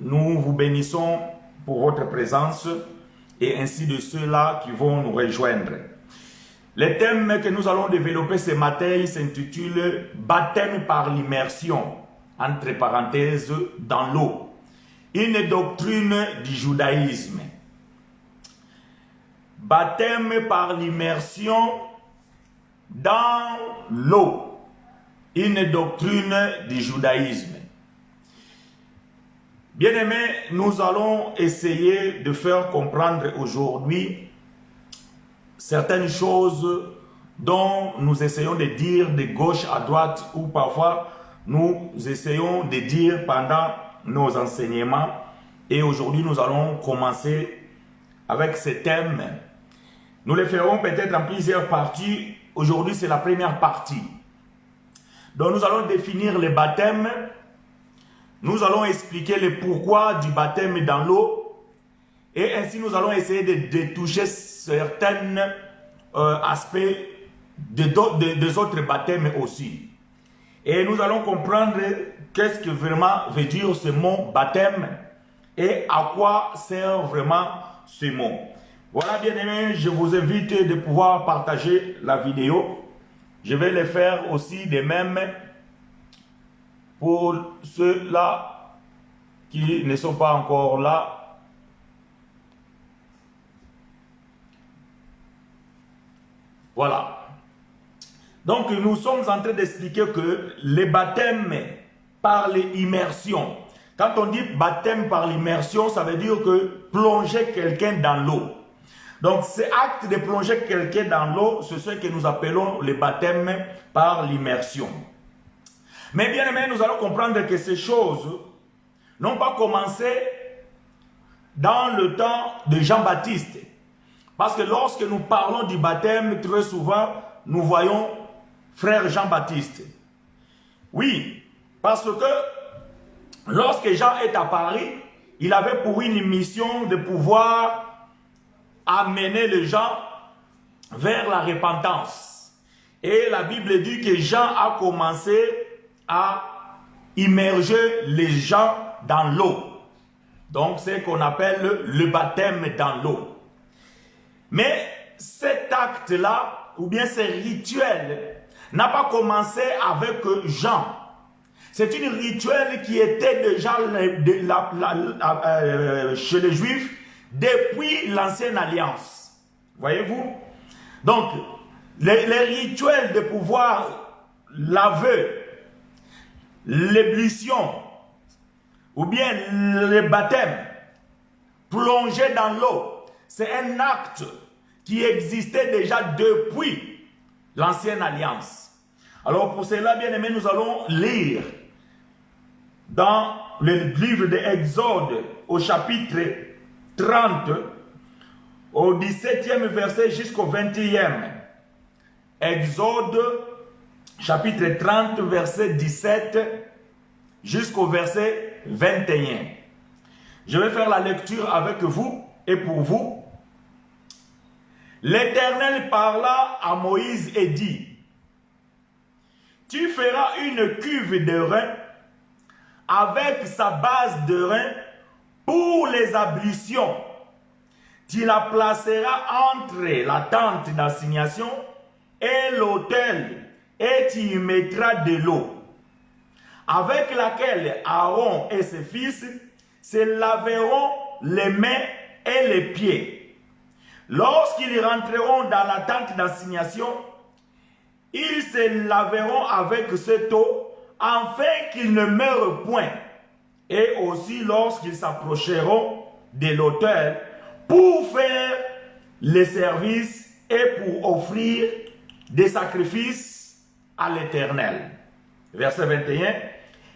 nous vous bénissons pour votre présence et ainsi de ceux-là qui vont nous rejoindre. Le thème que nous allons développer ce matin s'intitule « Baptême par l'immersion », entre parenthèses, dans l'eau. Une doctrine du judaïsme. Baptême par l'immersion dans l'eau. Une doctrine du judaïsme. Bien-aimés, nous allons essayer de faire comprendre aujourd'hui certaines choses dont nous essayons de dire de gauche à droite ou parfois nous essayons de dire pendant nos enseignements. Et aujourd'hui, nous allons commencer avec ce thème. Nous le ferons peut-être en plusieurs parties. Aujourd'hui, c'est la première partie. Donc, nous allons définir le baptême. Nous allons expliquer le pourquoi du baptême dans l'eau. Et ainsi, nous allons essayer de toucher certains aspects des autres baptêmes aussi. Et nous allons comprendre qu'est-ce que vraiment veut dire ce mot baptême et à quoi sert vraiment ce mot. Voilà, bien-aimés, je vous invite de pouvoir partager la vidéo. Je vais le faire aussi de même pour ceux-là qui ne sont pas encore là. Voilà. Donc, nous sommes en train d'expliquer que le baptême par l'immersion. Quand on dit baptême par l'immersion, ça veut dire que plonger quelqu'un dans l'eau. Donc, cet acte de plonger quelqu'un dans l'eau, c'est ce que nous appelons le baptême par l'immersion. Mais bien aimé, nous allons comprendre que ces choses n'ont pas commencé dans le temps de Jean-Baptiste. Parce que lorsque nous parlons du baptême, très souvent, nous voyons frère Jean-Baptiste. Oui, parce que lorsque Jean est à Paris, il avait pour une mission de pouvoir amener les gens vers la repentance. Et la Bible dit que Jean a commencé à immerger les gens dans l'eau. Donc, c'est ce qu'on appelle le baptême dans l'eau. Mais cet acte-là, ou bien ce rituel, n'a pas commencé avec Jean. C'est une rituel qui était déjà chez les Juifs depuis l'Ancienne Alliance. Voyez-vous? Donc, les rituels de pouvoir laver, l'ébullition, ou bien le baptême, plonger dans l'eau, c'est un acte qui existait déjà depuis l'Ancienne Alliance. Alors pour cela, bien aimé, nous allons lire dans le livre de Exode au chapitre 30, au 17e verset jusqu'au 21e. Exode chapitre 30, verset 17 jusqu'au verset 21. Je vais faire la lecture avec vous et pour vous. L'Éternel parla à Moïse et dit: tu feras une cuve de rein avec sa base de rein pour les ablutions. Tu la placeras entre la tente d'assignation et l'autel et tu y mettras de l'eau, avec laquelle Aaron et ses fils se laveront les mains et les pieds. Lorsqu'ils rentreront dans la tente d'assignation, ils se laveront avec cette eau, afin qu'ils ne meurent point. Et aussi lorsqu'ils s'approcheront de l'autel pour faire les services et pour offrir des sacrifices à l'Éternel. Verset 21.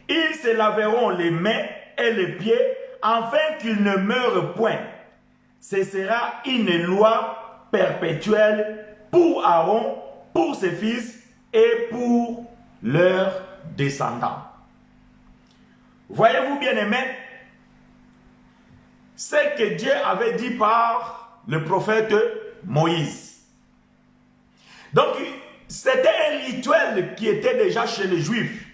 Ils se laveront les mains et les pieds, afin qu'ils ne meurent point. Ce sera une loi perpétuelle pour Aaron, pour ses fils et pour leurs descendants. Voyez-vous, bien-aimés, ce que Dieu avait dit par le prophète Moïse. Donc, c'était un rituel qui était déjà chez les Juifs.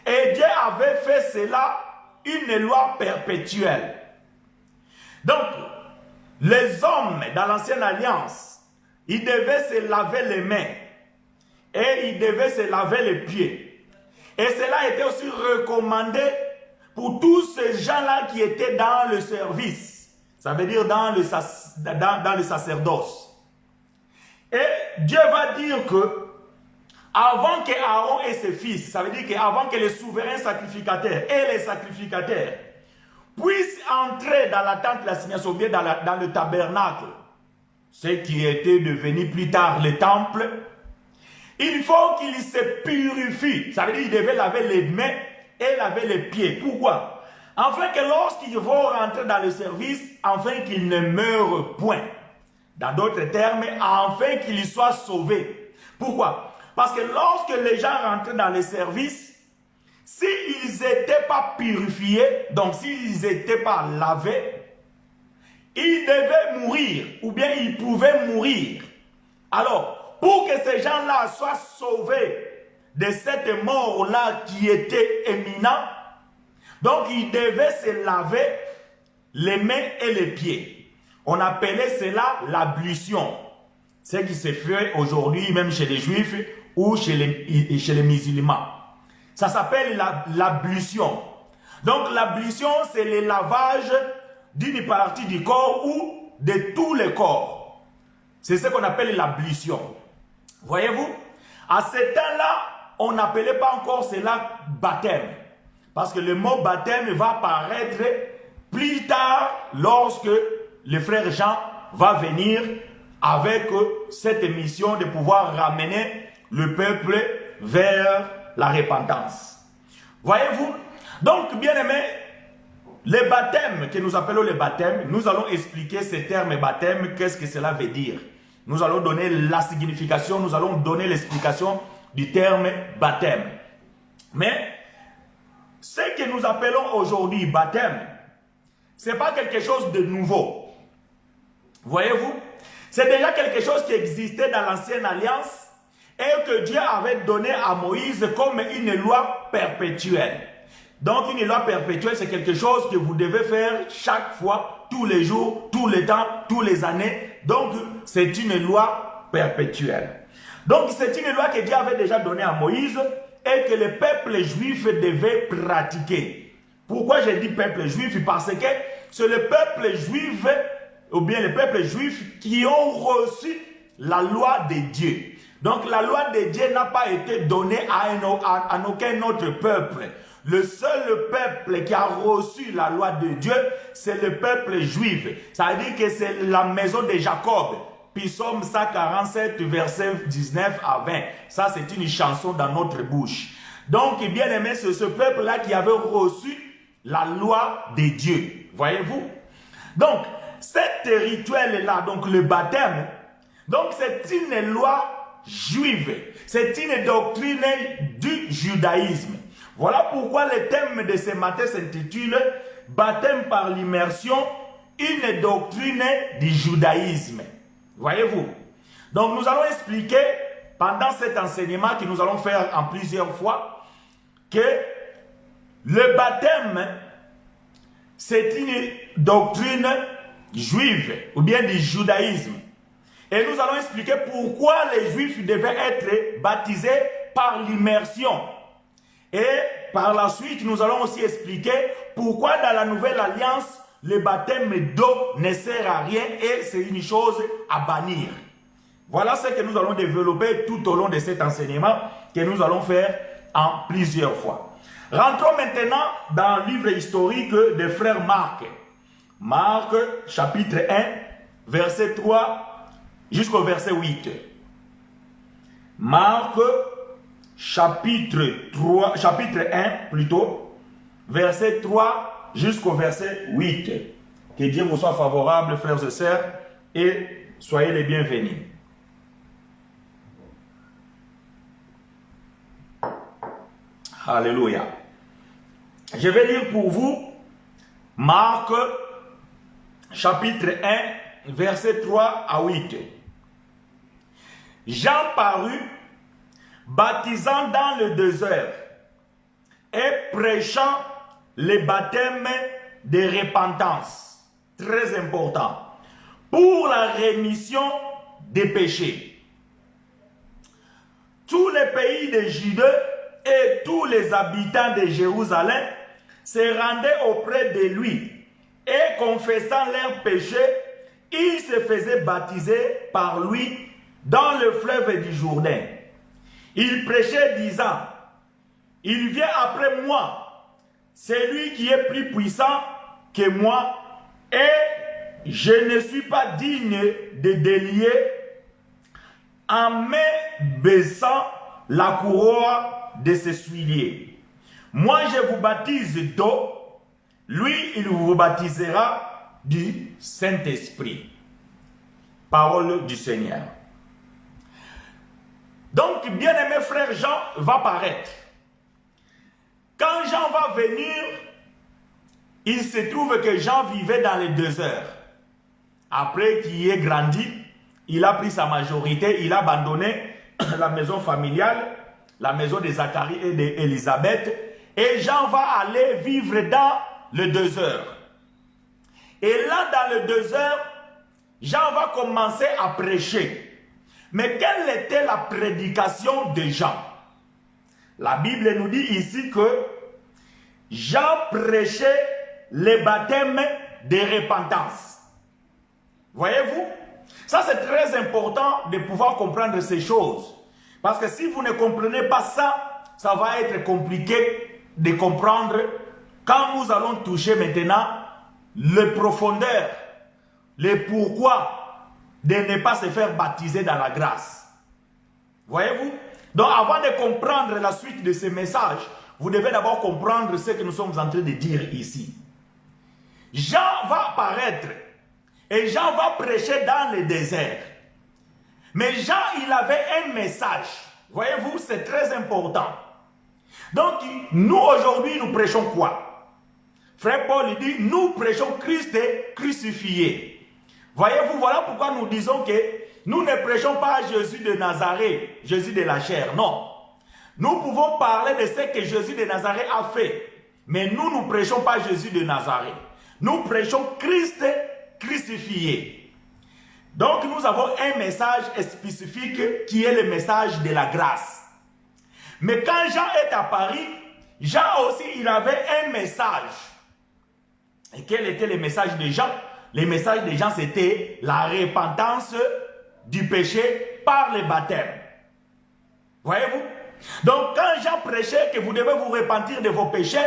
Et Dieu avait fait cela une loi perpétuelle. Donc, les hommes dans l'ancienne alliance, ils devaient se laver les mains et ils devaient se laver les pieds. Et cela était aussi recommandé pour tous ces gens-là qui étaient dans le service. Ça veut dire dans le sacerdoce. Et Dieu va dire que avant que Aaron et ses fils, ça veut dire qu'avant que les souverains sacrificateurs et les sacrificateurs puissent entrer dans la tente de l'assignation, bien dans le tabernacle, ce qui était devenu plus tard le temple, il faut qu'ils se purifient. Ça veut dire qu'ils devaient laver les mains et laver les pieds. Pourquoi? Afin que lorsqu'ils vont rentrer dans le service, afin qu'ils ne meurent point. Dans d'autres termes, afin qu'ils soient sauvés. Pourquoi? Parce que lorsque les gens rentraient dans le service, s'ils n'étaient pas purifiés, donc s'ils n'étaient pas lavés, ils devaient mourir, ou bien ils pouvaient mourir. Alors, pour que ces gens-là soient sauvés de cette mort-là qui était imminente, donc ils devaient se laver les mains et les pieds. On appelait cela l'ablution. Ce qui se fait aujourd'hui même chez les juifs ou chez les musulmans. Ça s'appelle l'ablution. Donc l'ablution, c'est le lavage d'une partie du corps ou de tous les corps. C'est ce qu'on appelle l'ablution. Voyez-vous, à ce temps-là, on n'appelait pas encore cela baptême. Parce que le mot baptême va apparaître plus tard lorsque le frère Jean va venir avec cette mission de pouvoir ramener le peuple vers la repentance. Voyez-vous? Donc, bien aimé, les baptêmes que nous appelons les baptêmes, nous allons expliquer ces termes baptême, qu'est-ce que cela veut dire. Nous allons donner la signification, nous allons donner l'explication du terme baptême. Mais, ce que nous appelons aujourd'hui baptême, ce n'est pas quelque chose de nouveau. Voyez-vous? C'est déjà quelque chose qui existait dans l'ancienne alliance et que Dieu avait donné à Moïse comme une loi perpétuelle. Donc une loi perpétuelle, c'est quelque chose que vous devez faire chaque fois, tous les jours, tous les temps, toutes les années. Donc c'est une loi perpétuelle. Donc c'est une loi que Dieu avait déjà donnée à Moïse et que le peuple juif devait pratiquer. Pourquoi j'ai dit peuple juif? Parce que c'est le peuple juif ou bien les peuples juifs qui ont reçu la loi de Dieu. Donc la loi de Dieu n'a pas été donnée à aucun autre peuple. Le seul peuple qui a reçu la loi de Dieu, c'est le peuple juif. Ça veut dire que c'est la maison de Jacob. Psaume 147, verset 19 à 20. Ça, c'est une chanson dans notre bouche. Donc, bien aimé, c'est ce peuple-là qui avait reçu la loi de Dieu. Voyez-vous? Donc, cet rituel-là, donc le baptême, donc c'est une loi juive. C'est une doctrine du judaïsme. Voilà pourquoi le thème de ce matin s'intitule « Baptême par l'immersion, une doctrine du judaïsme ». Voyez-vous? Donc nous allons expliquer pendant cet enseignement que nous allons faire en plusieurs fois que le baptême, c'est une doctrine juive ou bien du judaïsme. Et nous allons expliquer pourquoi les juifs devaient être baptisés par l'immersion. Et par la suite, nous allons aussi expliquer pourquoi dans la nouvelle alliance, le baptême d'eau ne sert à rien et c'est une chose à bannir. Voilà ce que nous allons développer tout au long de cet enseignement que nous allons faire en plusieurs fois. Rentrons maintenant dans le livre historique des frères Marc. Marc, chapitre 1, verset 3 jusqu'au verset 8. Marc, chapitre 1 plutôt, verset 3 jusqu'au verset 8. Que Dieu vous soit favorable, frères et sœurs, et soyez les bienvenus. Alléluia. Je vais lire pour vous Marc, chapitre 1, verset 3 à 8. Jean parut, baptisant dans le désert et prêchant les baptêmes de repentance. Très important. Pour la rémission des péchés. Tous les pays de Judée et tous les habitants de Jérusalem se rendaient auprès de lui et confessant leurs péchés, ils se faisaient baptiser par lui dans le fleuve du Jourdain. Il prêchait disant, il vient après moi, c'est lui qui est plus puissant que moi et je ne suis pas digne de délier en me baissant la couronne de ses souliers. Moi, je vous baptise d'eau, lui, il vous baptisera du Saint-Esprit. Parole du Seigneur. Donc, bien-aimé frère, Jean va paraître. Quand Jean va venir, il se trouve que Jean vivait dans les 2 heures. Après qu'il ait grandi, il a pris sa majorité, il a abandonné la maison familiale, la maison de Zacharie et d'Élisabeth, et Jean va aller vivre dans les 2 heures. Et là, dans les 2 heures, Jean va commencer à prêcher. Mais quelle était la prédication de Jean? La Bible nous dit ici que Jean prêchait les baptêmes de repentance. Voyez-vous? Ça, c'est très important de pouvoir comprendre ces choses. Parce que si vous ne comprenez pas ça, ça va être compliqué de comprendre quand nous allons toucher maintenant le profondeur, le pourquoi de ne pas se faire baptiser dans la grâce. Voyez-vous? Donc, avant de comprendre la suite de ce message, vous devez d'abord comprendre ce que nous sommes en train de dire ici. Jean va apparaître et Jean va prêcher dans le désert. Mais Jean, il avait un message. Voyez-vous, c'est très important. Donc, nous aujourd'hui, nous prêchons quoi? Frère Paul il dit, nous prêchons Christ crucifié. Voyez-vous, voilà pourquoi nous disons que nous ne prêchons pas Jésus de Nazareth, Jésus de la chair, non. Nous pouvons parler de ce que Jésus de Nazareth a fait. Mais nous ne prêchons pas Jésus de Nazareth. Nous prêchons Christ crucifié. Donc nous avons un message spécifique qui est le message de la grâce. Mais quand Jean est à Paris, Jean aussi il avait un message. Et quel était le message de Jean? Le message de Jean c'était la repentance du péché par le baptême. Voyez-vous? Donc quand Jean prêchait que vous devez vous repentir de vos péchés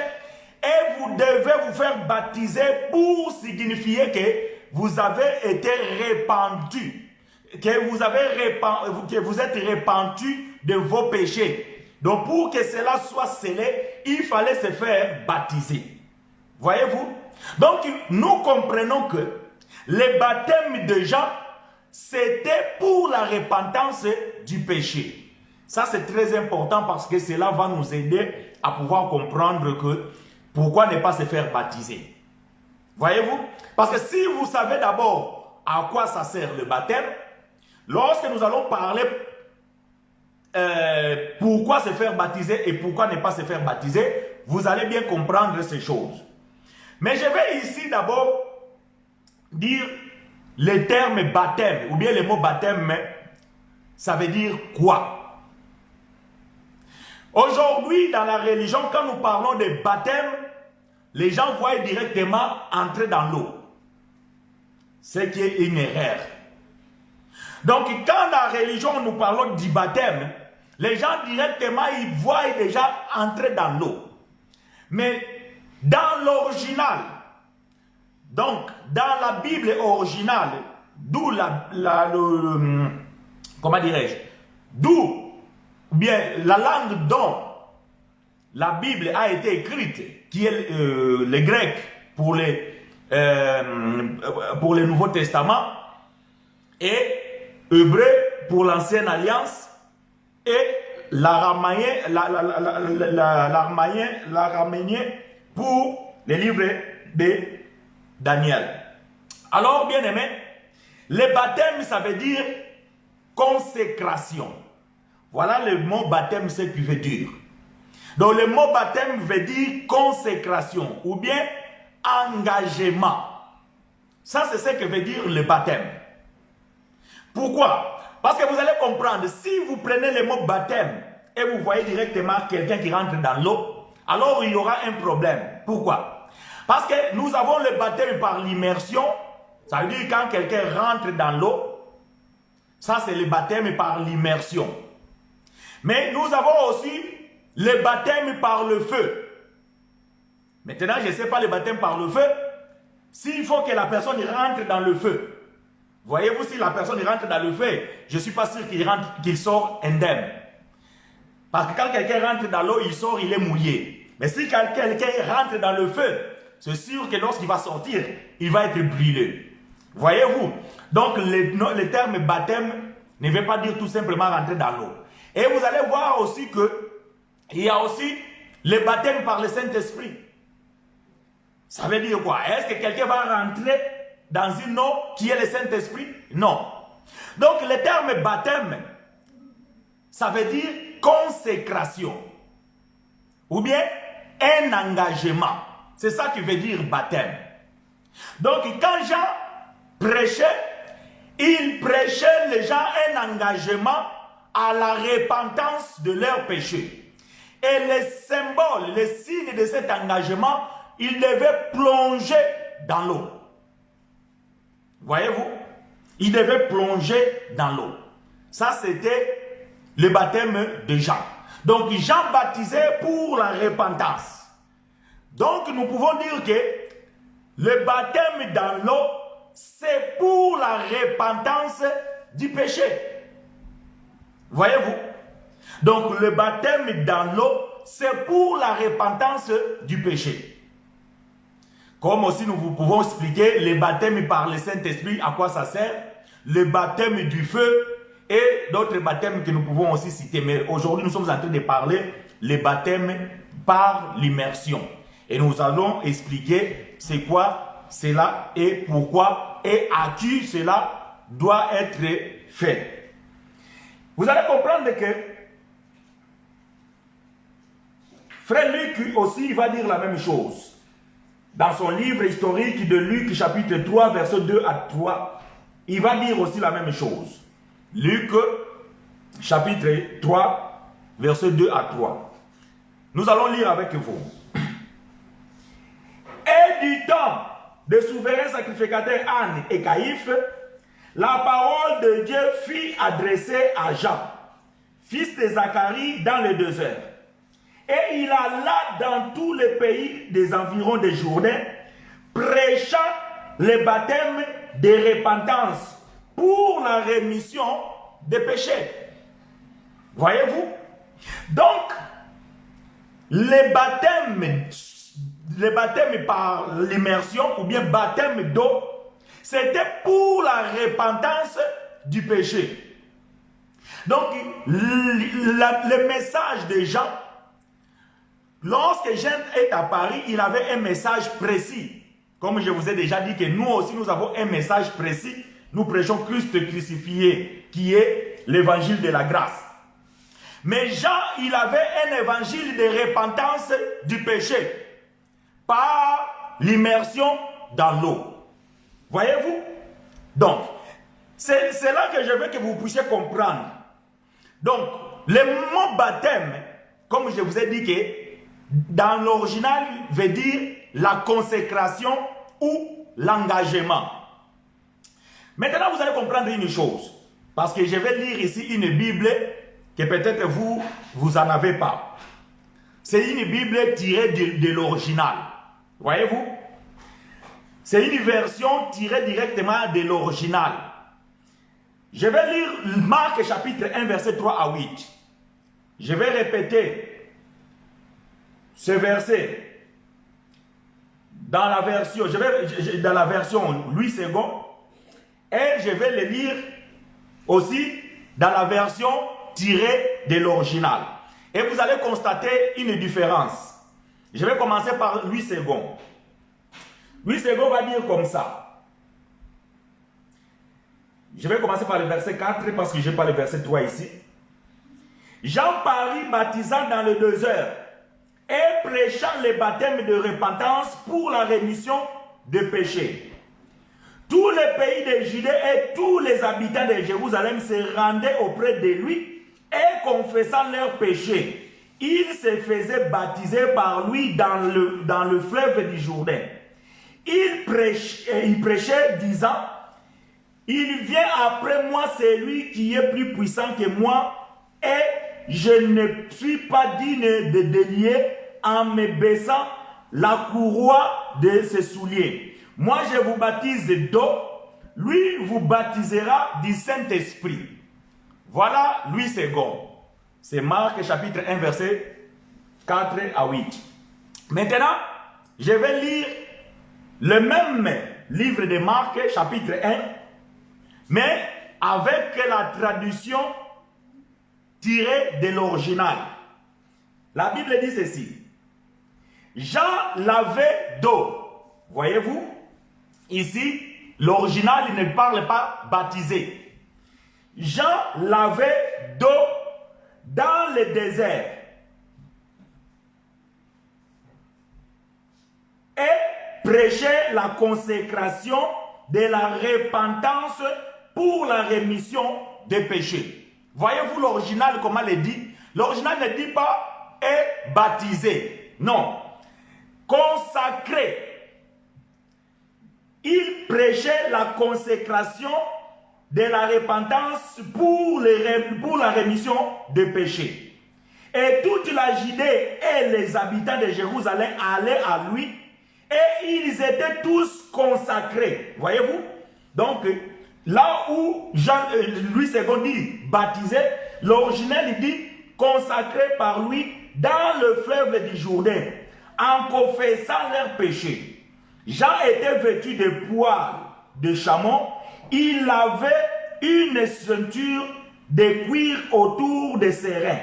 et vous devez vous faire baptiser pour signifier que vous avez été répandu, que vous êtes répandu de vos péchés. Donc pour que cela soit scellé, il fallait se faire baptiser. Voyez-vous? Donc nous comprenons que le baptême de Jean, c'était pour la repentance du péché. Ça c'est très important parce que cela va nous aider à pouvoir comprendre que pourquoi ne pas se faire baptiser. Voyez-vous? Parce que si vous savez d'abord à quoi ça sert le baptême, lorsque nous allons parler pourquoi se faire baptiser et pourquoi ne pas se faire baptiser, vous allez bien comprendre ces choses. Mais je vais ici d'abord dire le terme baptême, ou bien le mot baptême, ça veut dire quoi? Aujourd'hui, dans la religion, quand nous parlons de baptême, les gens voient directement entrer dans l'eau. Ce qui est une erreur. Donc, quand dans la religion, nous parlons du baptême, les gens directement, ils voient déjà entrer dans l'eau. Mais dans l'original, donc dans la Bible originale, d'où comment dirais-je, d'où bien la langue dont la Bible a été écrite, qui est le grec pour le Nouveau Testament, et hébreu pour l'Ancienne Alliance, et l'araméen pour les livres de Daniel. Alors, bien aimé, le baptême, ça veut dire consécration. Voilà le mot baptême, ce qui veut dire. Donc le mot baptême veut dire consécration ou bien engagement. Ça, c'est ce que veut dire le baptême. Pourquoi? Parce que vous allez comprendre, si vous prenez le mot baptême et vous voyez directement quelqu'un qui rentre dans l'eau, alors il y aura un problème. Pourquoi? Parce que nous avons le baptême par l'immersion. Ça veut dire quand quelqu'un rentre dans l'eau, ça c'est le baptême par l'immersion. Mais nous avons aussi le baptême par le feu. Maintenant, je ne sais pas le baptême par le feu. S'il faut que la personne rentre dans le feu, voyez-vous, si la personne rentre dans le feu, je ne suis pas sûr qu'il sort indemne. Parce que quand quelqu'un rentre dans l'eau, il sort, il est mouillé. Mais si quelqu'un rentre dans le feu, c'est sûr que lorsqu'il va sortir, il va être brûlé. Voyez-vous? Donc, le terme baptême ne veut pas dire tout simplement rentrer dans l'eau. Et vous allez voir aussi qu'il y a aussi le baptême par le Saint-Esprit. Ça veut dire quoi? Est-ce que quelqu'un va rentrer dans une eau qui est le Saint-Esprit? Non. Donc, le terme baptême, ça veut dire consécration. Ou bien un engagement. C'est ça qui veut dire baptême. Donc, quand Jean prêchait, il prêchait les gens un engagement à la repentance de leurs péchés. Et les symboles, les signes de cet engagement, il devait plonger dans l'eau. Voyez-vous? Il devait plonger dans l'eau. Ça, c'était le baptême de Jean. Donc, Jean baptisait pour la repentance. Donc, nous pouvons dire que le baptême dans l'eau, c'est pour la repentance du péché. Voyez-vous? Donc, le baptême dans l'eau, c'est pour la repentance du péché. Comme aussi nous vous pouvons expliquer le baptême par le Saint-Esprit, à quoi ça sert, le baptême du feu et d'autres baptêmes que nous pouvons aussi citer. Mais aujourd'hui, nous sommes en train de parler le baptême par l'immersion. Et nous allons expliquer c'est quoi cela et pourquoi et à qui cela doit être fait. Vous allez comprendre que Frère Luc aussi va dire la même chose. Dans son livre historique de Luc chapitre 3 verset 2 à 3, il va dire aussi la même chose. Luc chapitre 3 verset 2 à 3. Nous allons lire avec vous. Et du temps des souverains sacrificateurs Anne et Caïphe, la parole de Dieu fut adressée à Jean, fils de Zacharie, dans le désert. Et il alla dans tous les pays des environs des Jourdain, prêchant le baptême de repentance pour la rémission des péchés. Voyez-vous? Donc, le baptême par l'immersion ou bien baptême d'eau, c'était pour la repentance du péché. Donc, le message de Jean, lorsque Jean est à Paris, il avait un message précis. Comme je vous ai déjà dit que nous aussi, nous avons un message précis. Nous prêchons Christ crucifié, qui est l'évangile de la grâce. Mais Jean, il avait un évangile de repentance du péché par l'immersion dans l'eau. Voyez-vous? Donc, c'est là que je veux que vous puissiez comprendre. Donc, le mot baptême, comme je vous ai dit que dans l'original, veut dire la consécration ou l'engagement. Maintenant, vous allez comprendre une chose. Parce que je vais lire ici une Bible que peut-être vous n'en avez pas. C'est une Bible tirée de l'original. Voyez-vous? C'est une version tirée directement de l'original. Je vais lire Marc chapitre 1, verset 3 à 8. Je vais répéter ce verset dans la version Louis II et je vais le lire aussi dans la version tirée de l'original. Et vous allez constater une différence. Je vais commencer par Louis II. Louis II va dire comme ça. Je vais commencer par le verset 4 parce que je n'ai pas le verset 3 ici. Jean parut baptisant dans le désert et prêchant le baptême de repentance pour la rémission des péchés. Tous les pays de Judée et tous les habitants de Jérusalem se rendaient auprès de lui et confessant leurs péchés, ils se faisaient baptiser par lui dans le fleuve du Jourdain. Il prêchait disant, il vient après moi celui qui est plus puissant que moi et je ne suis pas digne de délier en me baissant la courroie de ses souliers. Moi, je vous baptise d'eau, lui vous baptisera du Saint-Esprit. Voilà Louis II. C'est Marc chapitre 1, verset 4 à 8. Maintenant, je vais lire le même livre de Marc chapitre 1, mais avec la traduction tirée de l'original. La Bible dit ceci. Jean lavait d'eau. Voyez-vous? Ici, l'original, il ne parle pas baptisé. Jean lavait d'eau dans le désert. Et prêchait la consécration de la repentance pour la rémission des péchés. Voyez-vous l'original, comment il dit? L'original ne dit pas « est baptisé ». Non. Consacré. Il prêchait la consécration de la repentance pour la rémission des péchés. Et toute la Judée et les habitants de Jérusalem allaient à lui et ils étaient tous consacrés. Voyez-vous? Donc, là où Louis II dit baptisé, l'original il dit consacré par lui dans le fleuve du Jourdain, en confessant leurs péchés. Jean était vêtu de poils de chameau, il avait une ceinture de cuir autour de ses reins,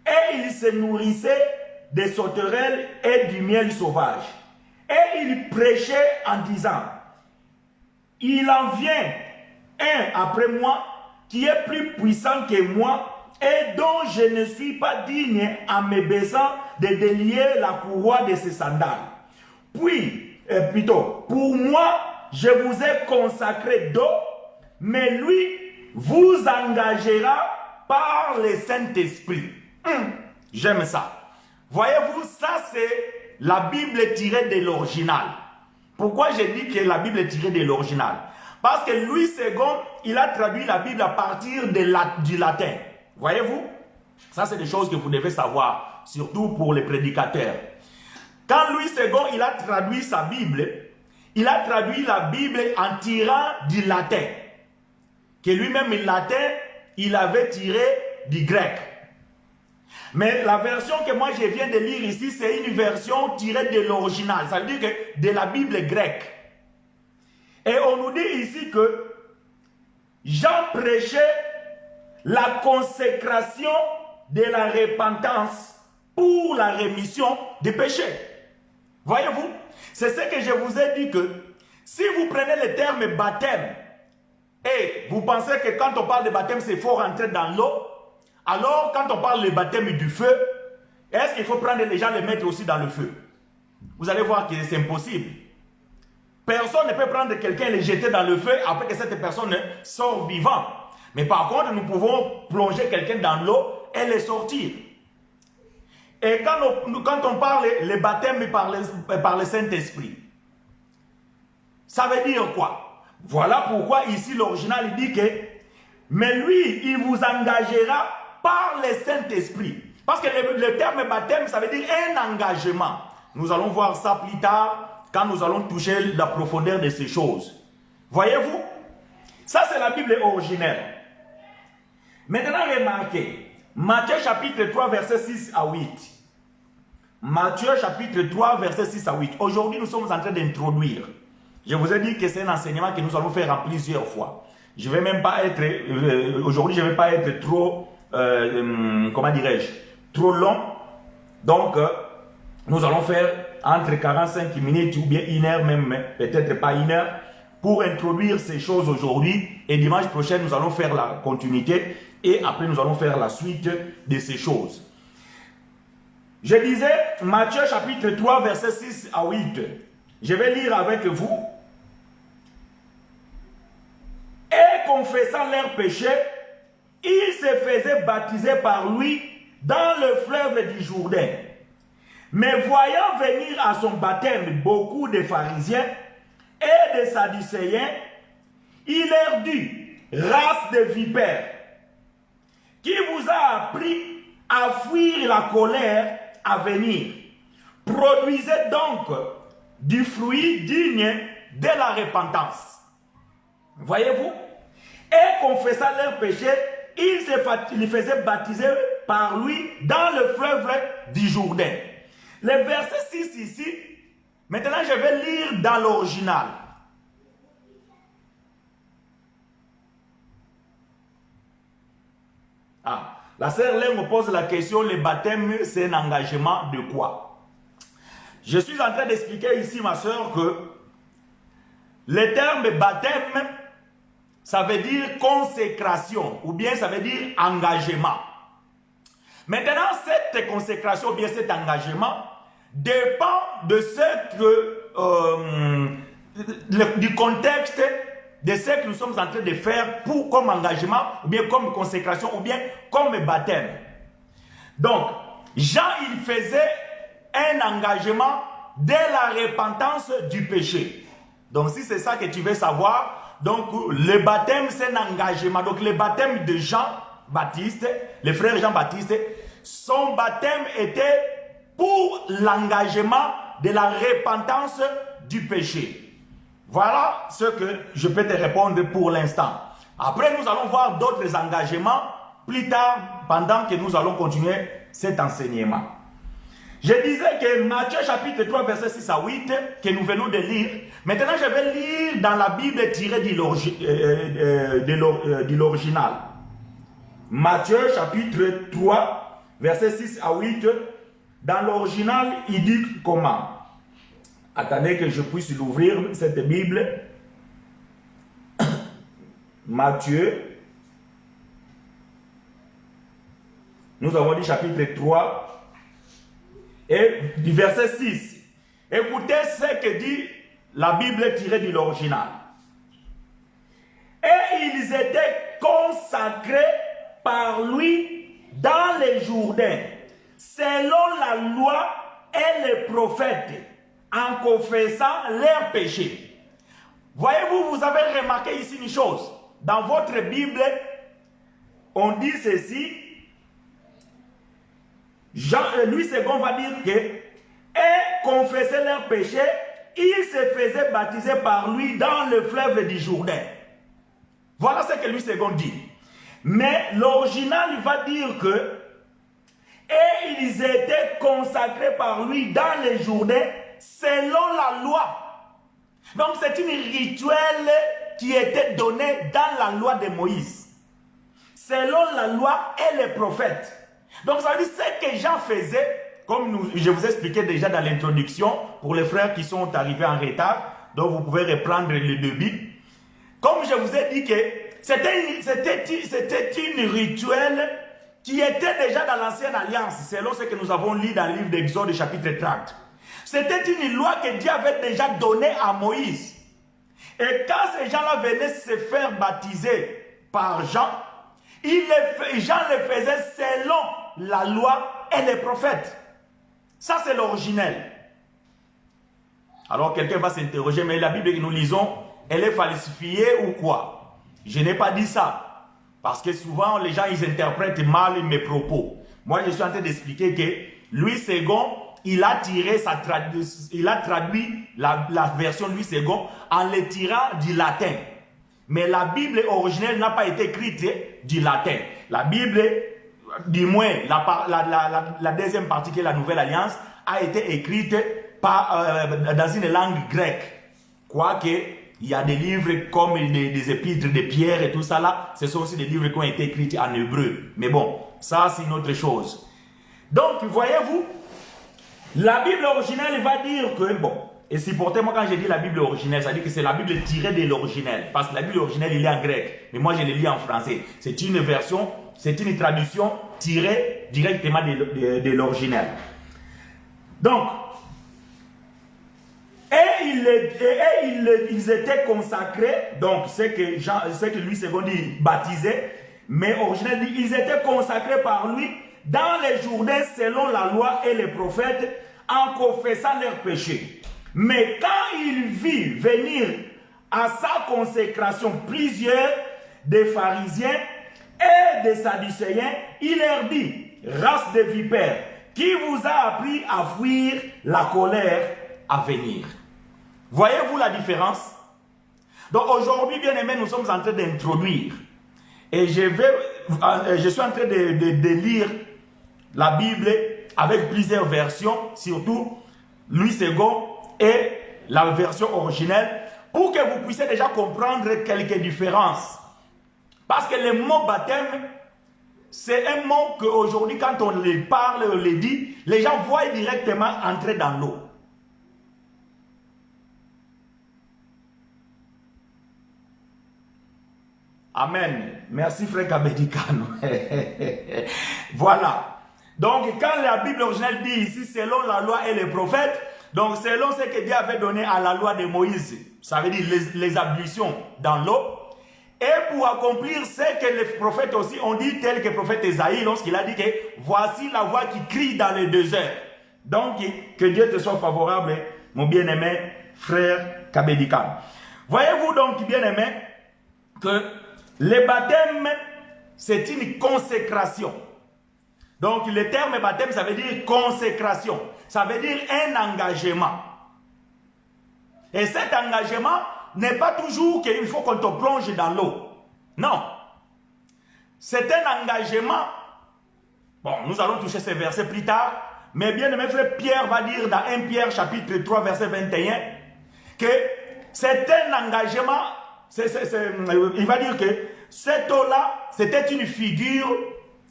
et il se nourrissait des sauterelles et du miel sauvage. Et il prêchait en disant, il en vient un après moi qui est plus puissant que moi et dont je ne suis pas digne en me baissant de délier la courroie de ses sandales. Pour moi, je vous ai consacré d'eau, mais lui vous engagera par le Saint-Esprit. J'aime ça. Voyez-vous, ça c'est la Bible tirée de l'original. Pourquoi j'ai dit que la Bible est tirée de l'original? Parce que Louis II, il a traduit la Bible à partir du latin. Voyez-vous? Ça, c'est des choses que vous devez savoir, surtout pour les prédicateurs. Quand Louis II, il a traduit sa Bible, il a traduit la Bible en tirant du latin. Que lui-même, le latin, il avait tiré du grec. Mais la version que moi je viens de lire ici, c'est une version tirée de l'original. Ça veut dire que de la Bible grecque. Et on nous dit ici que Jean prêchait la consécration de la repentance pour la rémission des péchés. Voyez-vous, c'est ce que je vous ai dit que si vous prenez le terme baptême et vous pensez que quand on parle de baptême, c'est faut rentrer dans l'eau, alors quand on parle du baptême du feu, est-ce qu'il faut prendre les gens et les mettre aussi dans le feu? Vous allez voir que c'est impossible. Personne ne peut prendre quelqu'un et le jeter dans le feu après que cette personne sort vivant. Mais par contre, nous pouvons plonger quelqu'un dans l'eau et le sortir. Et quand on parle le baptême par le Saint-Esprit, ça veut dire quoi? Voilà pourquoi ici l'original dit que mais lui, il vous engagera par le Saint-Esprit. Parce que le terme baptême, ça veut dire un engagement. Nous allons voir ça plus tard quand nous allons toucher la profondeur de ces choses. Voyez-vous? Ça, c'est la Bible originelle. Maintenant, remarquez. Matthieu chapitre 3, verset 6 à 8. Matthieu chapitre 3, verset 6 à 8. Aujourd'hui, nous sommes en train d'introduire. Je vous ai dit que c'est un enseignement que nous allons faire en plusieurs fois. Je ne vais même pas être, aujourd'hui, je ne vais pas être trop, comment dirais-je, trop long. Donc, nous allons faire entre 45 minutes ou bien une heure, même peut-être pas une heure, pour introduire ces choses aujourd'hui. Et dimanche prochain, nous allons faire la continuité et après, nous allons faire la suite de ces choses. Je disais Matthieu chapitre 3, verset 6 à 8. Je vais lire avec vous. Et confessant leurs péchés, ils se faisaient baptiser par lui dans le fleuve du Jourdain. Mais voyant venir à son baptême beaucoup de pharisiens et de sadducéens, il leur dit, race de vipères, qui vous a appris à fuir la colère à venir. Produisez donc du fruit digne de la repentance. Voyez-vous? Et confessant leurs péchés, ils se faisaient baptiser par lui dans le fleuve du Jourdain. Le verset 6 ici, maintenant je vais lire dans l'original. La sœur Lé me pose la question, le baptême c'est un engagement de quoi? Je suis en train d'expliquer ici, ma sœur, que le terme baptême, ça veut dire consécration, ou bien ça veut dire engagement. Maintenant, cette consécration, ou bien cet engagement, dépend de ce que, du contexte de ce que nous sommes en train de faire pour, comme engagement, ou bien comme consécration, ou bien comme baptême. Donc, Jean, il faisait un engagement de la repentance du péché. Donc, si c'est ça que tu veux savoir, donc le baptême, c'est un engagement. Donc, le baptême de Jean-Baptiste, le frère Jean-Baptiste, son baptême était pour l'engagement de la repentance du péché. Voilà ce que je peux te répondre pour l'instant. Après, nous allons voir d'autres engagements plus tard, pendant que nous allons continuer cet enseignement. Je disais que Matthieu chapitre 3, verset 6 à 8, que nous venons de lire. Maintenant, je vais lire dans la Bible tirée de l'original. Matthieu chapitre 3, verset 6 à 8. Dans l'original, il dit comment? Attendez que je puisse l'ouvrir, cette Bible. Matthieu. Nous avons dit chapitre 3. Et du verset 6. Écoutez ce que dit la Bible tirée de l'original. Et ils étaient consacrés par lui dans les Jourdains, selon la loi et les prophètes, en confessant leurs péchés. Voyez-vous, vous avez remarqué ici une chose. Dans votre Bible, on dit ceci. Louis II va dire que, et confessaient leurs péchés, ils se faisaient baptiser par lui dans le fleuve du Jourdain. Voilà ce que Louis II dit. Mais l'original va dire que, et ils étaient consacrés par lui dans les Jourdains selon la loi. Donc c'est une rituel qui était donné dans la loi de Moïse. Selon la loi et les prophètes. Donc ça veut dire ce que Jean faisait, comme je vous ai expliqué déjà dans l'introduction, pour les frères qui sont arrivés en retard, donc vous pouvez reprendre le début. Comme je vous ai dit que c'était une rituel qui était déjà dans l'ancienne alliance, selon ce que nous avons lu dans le livre d'Exode chapitre 30. C'était une loi que Dieu avait déjà donnée à Moïse. Et quand ces gens-là venaient se faire baptiser par Jean, Jean le faisait selon la loi et les prophètes. Ça, c'est l'originel. Alors, quelqu'un va s'interroger, mais la Bible que nous lisons, elle est falsifiée ou quoi? Je n'ai pas dit ça. Parce que souvent, les gens, ils interprètent mal mes propos. Moi, je suis en train d'expliquer que Louis II, il a traduit la version Louis II en le tirant du latin. Mais la Bible originelle n'a pas été écrite du latin. La Bible, du moins la deuxième partie qui est la Nouvelle Alliance, a été écrite dans une langue grecque. Quoique, il y a des livres comme des épîtres de Pierre et tout ça là, ce sont aussi des livres qui ont été écrits en hébreu. Mais bon, ça c'est une autre chose. Donc, voyez-vous, la Bible originelle va dire que, bon, et c'est pourtant moi quand j'ai dit la Bible originelle, ça veut dire que c'est la Bible tirée de l'originel. Parce que la Bible originelle, il est en grec. Mais moi, je l'ai lu en français. C'est une version, c'est une traduction tirée directement de l'originel. Donc, ils étaient consacrés, donc c'est que Louis II dit baptisés, mais originellement ils étaient consacrés par lui dans les journées selon la loi et les prophètes en confessant leurs péchés. Mais quand il vit venir à sa consécration plusieurs des pharisiens et des sadducéens, il leur dit, race de vipères, qui vous a appris à fuir la colère à venir. Voyez-vous la différence? Donc aujourd'hui, bien aimé, nous sommes en train d'introduire. Et je suis en train de lire la Bible avec plusieurs versions, surtout Louis II et la version originelle, pour que vous puissiez déjà comprendre quelques différences. Parce que le mot baptême, c'est un mot qu'aujourd'hui, quand on le parle, on le dit, les gens voient directement entrer dans l'eau. Amen. Merci frère Kabedikano. Voilà. Donc quand la Bible originale dit ici, selon la loi et les prophètes, donc selon ce que Dieu avait donné à la loi de Moïse, ça veut dire les ablutions dans l'eau, et pour accomplir ce que les prophètes aussi ont dit, tel que le prophète Esaïe, lorsqu'il a dit que voici la voix qui crie dans le désert. Donc que Dieu te soit favorable, mon bien-aimé frère Kabedikano. Voyez-vous donc, bien-aimé, que le baptême, c'est une consécration. Donc, le terme baptême, ça veut dire consécration. Ça veut dire un engagement. Et cet engagement n'est pas toujours qu'il faut qu'on te plonge dans l'eau. Non. C'est un engagement. Bon, nous allons toucher ces versets plus tard. Mais bien aimé frère, Pierre va dire dans 1 Pierre chapitre 3, verset 21, que c'est un engagement. Il va dire que cette eau-là, c'était une figure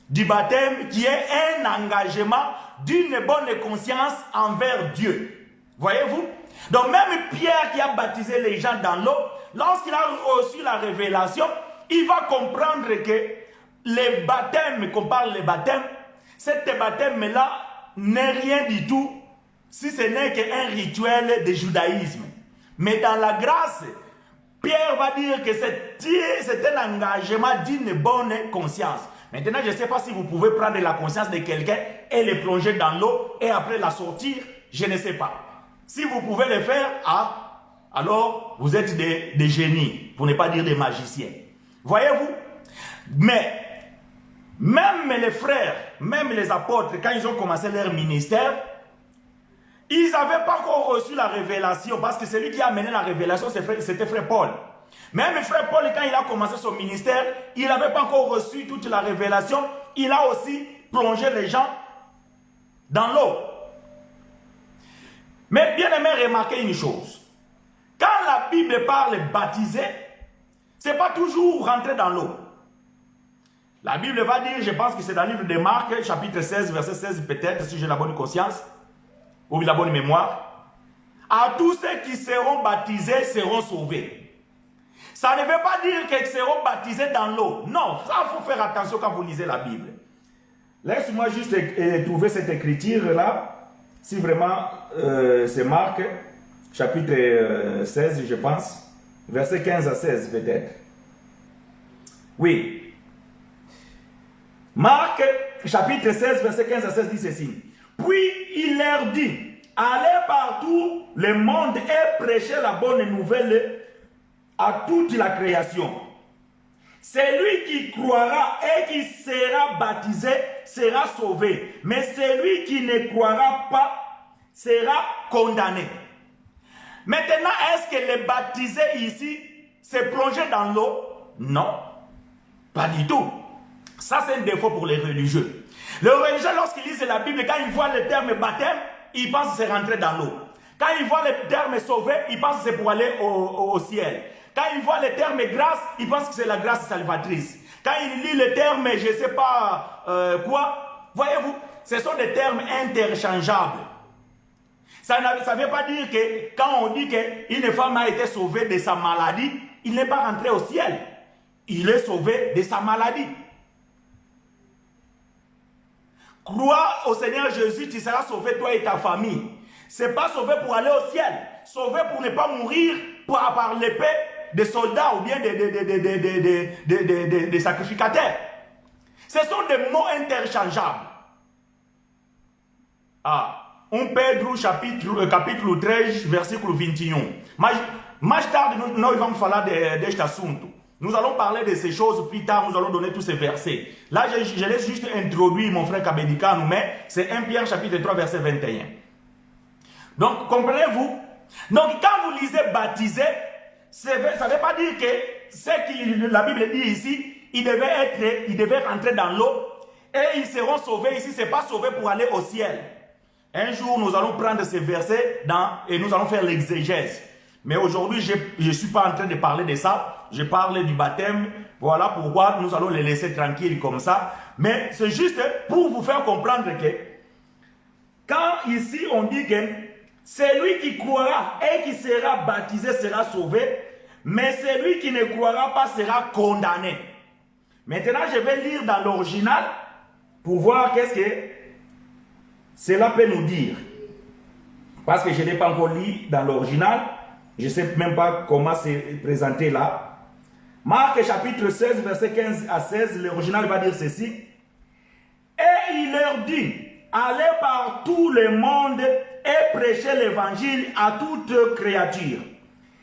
du baptême qui est un engagement d'une bonne conscience envers Dieu. Voyez-vous? Donc même Pierre qui a baptisé les gens dans l'eau, lorsqu'il a reçu la révélation, il va comprendre que les baptêmes, qu'on parle des baptêmes, cet baptême-là n'est rien du tout, si ce n'est qu'un rituel de judaïsme. Mais dans la grâce, Pierre va dire que c'est un engagement d'une bonne conscience. Maintenant, je ne sais pas si vous pouvez prendre la conscience de quelqu'un et le plonger dans l'eau et après la sortir, je ne sais pas. Si vous pouvez le faire, alors vous êtes des génies, pour ne pas dire des magiciens. Voyez-vous? Mais même les frères, même les apôtres, quand ils ont commencé leur ministère, ils n'avaient pas encore reçu la révélation, parce que celui qui a amené la révélation, c'était frère Paul. Même frère Paul, quand il a commencé son ministère, il n'avait pas encore reçu toute la révélation. Il a aussi plongé les gens dans l'eau. Mais bien aimé, remarquez une chose. Quand la Bible parle baptisé, ce n'est pas toujours rentrer dans l'eau. La Bible va dire, je pense que c'est dans le livre de Marc, chapitre 16, verset 16 peut-être, si j'ai la bonne conscience, ou la bonne mémoire. À tous ceux qui seront baptisés seront sauvés. Ça ne veut pas dire qu'ils seront baptisés dans l'eau. Non, ça, il faut faire attention quand vous lisez la Bible. Laisse-moi juste trouver cette écriture-là. Si vraiment c'est Marc, chapitre 16, je pense, verset 15 à 16 peut-être. Oui. Marc, chapitre 16, verset 15 à 16 dit ceci. Puis il leur dit, allez partout le monde et prêchez la bonne nouvelle à toute la création. Celui qui croira et qui sera baptisé sera sauvé. Mais celui qui ne croira pas sera condamné. Maintenant, est-ce que les baptisés ici se plonger dans l'eau? Non, pas du tout. Ça, c'est un défaut pour les religieux. Les religieux, lorsqu'ils lisent la Bible, quand ils voient le terme baptême, ils pensent que c'est rentrer dans l'eau. Quand ils voient le terme sauvé, ils pensent que c'est pour aller au ciel. Quand ils voient le terme grâce, ils pensent que c'est la grâce salvatrice. Quand ils lisent le terme, je ne sais pas quoi, voyez-vous, ce sont des termes interchangeables. Ça ne veut pas dire que quand on dit qu'une femme a été sauvée de sa maladie, il n'est pas rentré au ciel. Il est sauvé de sa maladie. Crois au Seigneur Jésus, tu seras sauvé, toi et ta famille. Ce n'est pas sauvé pour aller au ciel. Sauvé pour ne pas mourir par l'épée des soldats ou bien des sacrificateurs. Ce sont des mots interchangeables. Ah. 1 Pedro capítulo 13, versículo 21. Mais tarde, nós vamos falar deste assunto. Nous allons parler de ces choses plus tard, nous allons donner tous ces versets. Là, je laisse juste introduire mon frère Kabedika, mais c'est 1 Pierre chapitre 3, verset 21. Donc, comprenez-vous? Donc, quand vous lisez baptisé, ça ne veut pas dire que ce que la Bible dit ici, ils devaient rentrer dans l'eau et ils seront sauvés ici. Ce n'est pas sauvé pour aller au ciel. Un jour, nous allons prendre ces versets et nous allons faire l'exégèse. Mais aujourd'hui, je ne suis pas en train de parler de ça. Je parle du baptême. Voilà pourquoi nous allons les laisser tranquilles comme ça. Mais c'est juste pour vous faire comprendre que quand ici on dit que celui qui croira et qui sera baptisé sera sauvé, mais celui qui ne croira pas sera condamné. Maintenant, je vais lire dans l'original pour voir qu'est-ce que cela peut nous dire. Parce que je n'ai pas encore lu dans l'original. Je ne sais même pas comment c'est présenté là. Marc chapitre 16, verset 15 à 16, l'original va dire ceci. Et il leur dit, allez par tout le monde et prêchez l'évangile à toute créature.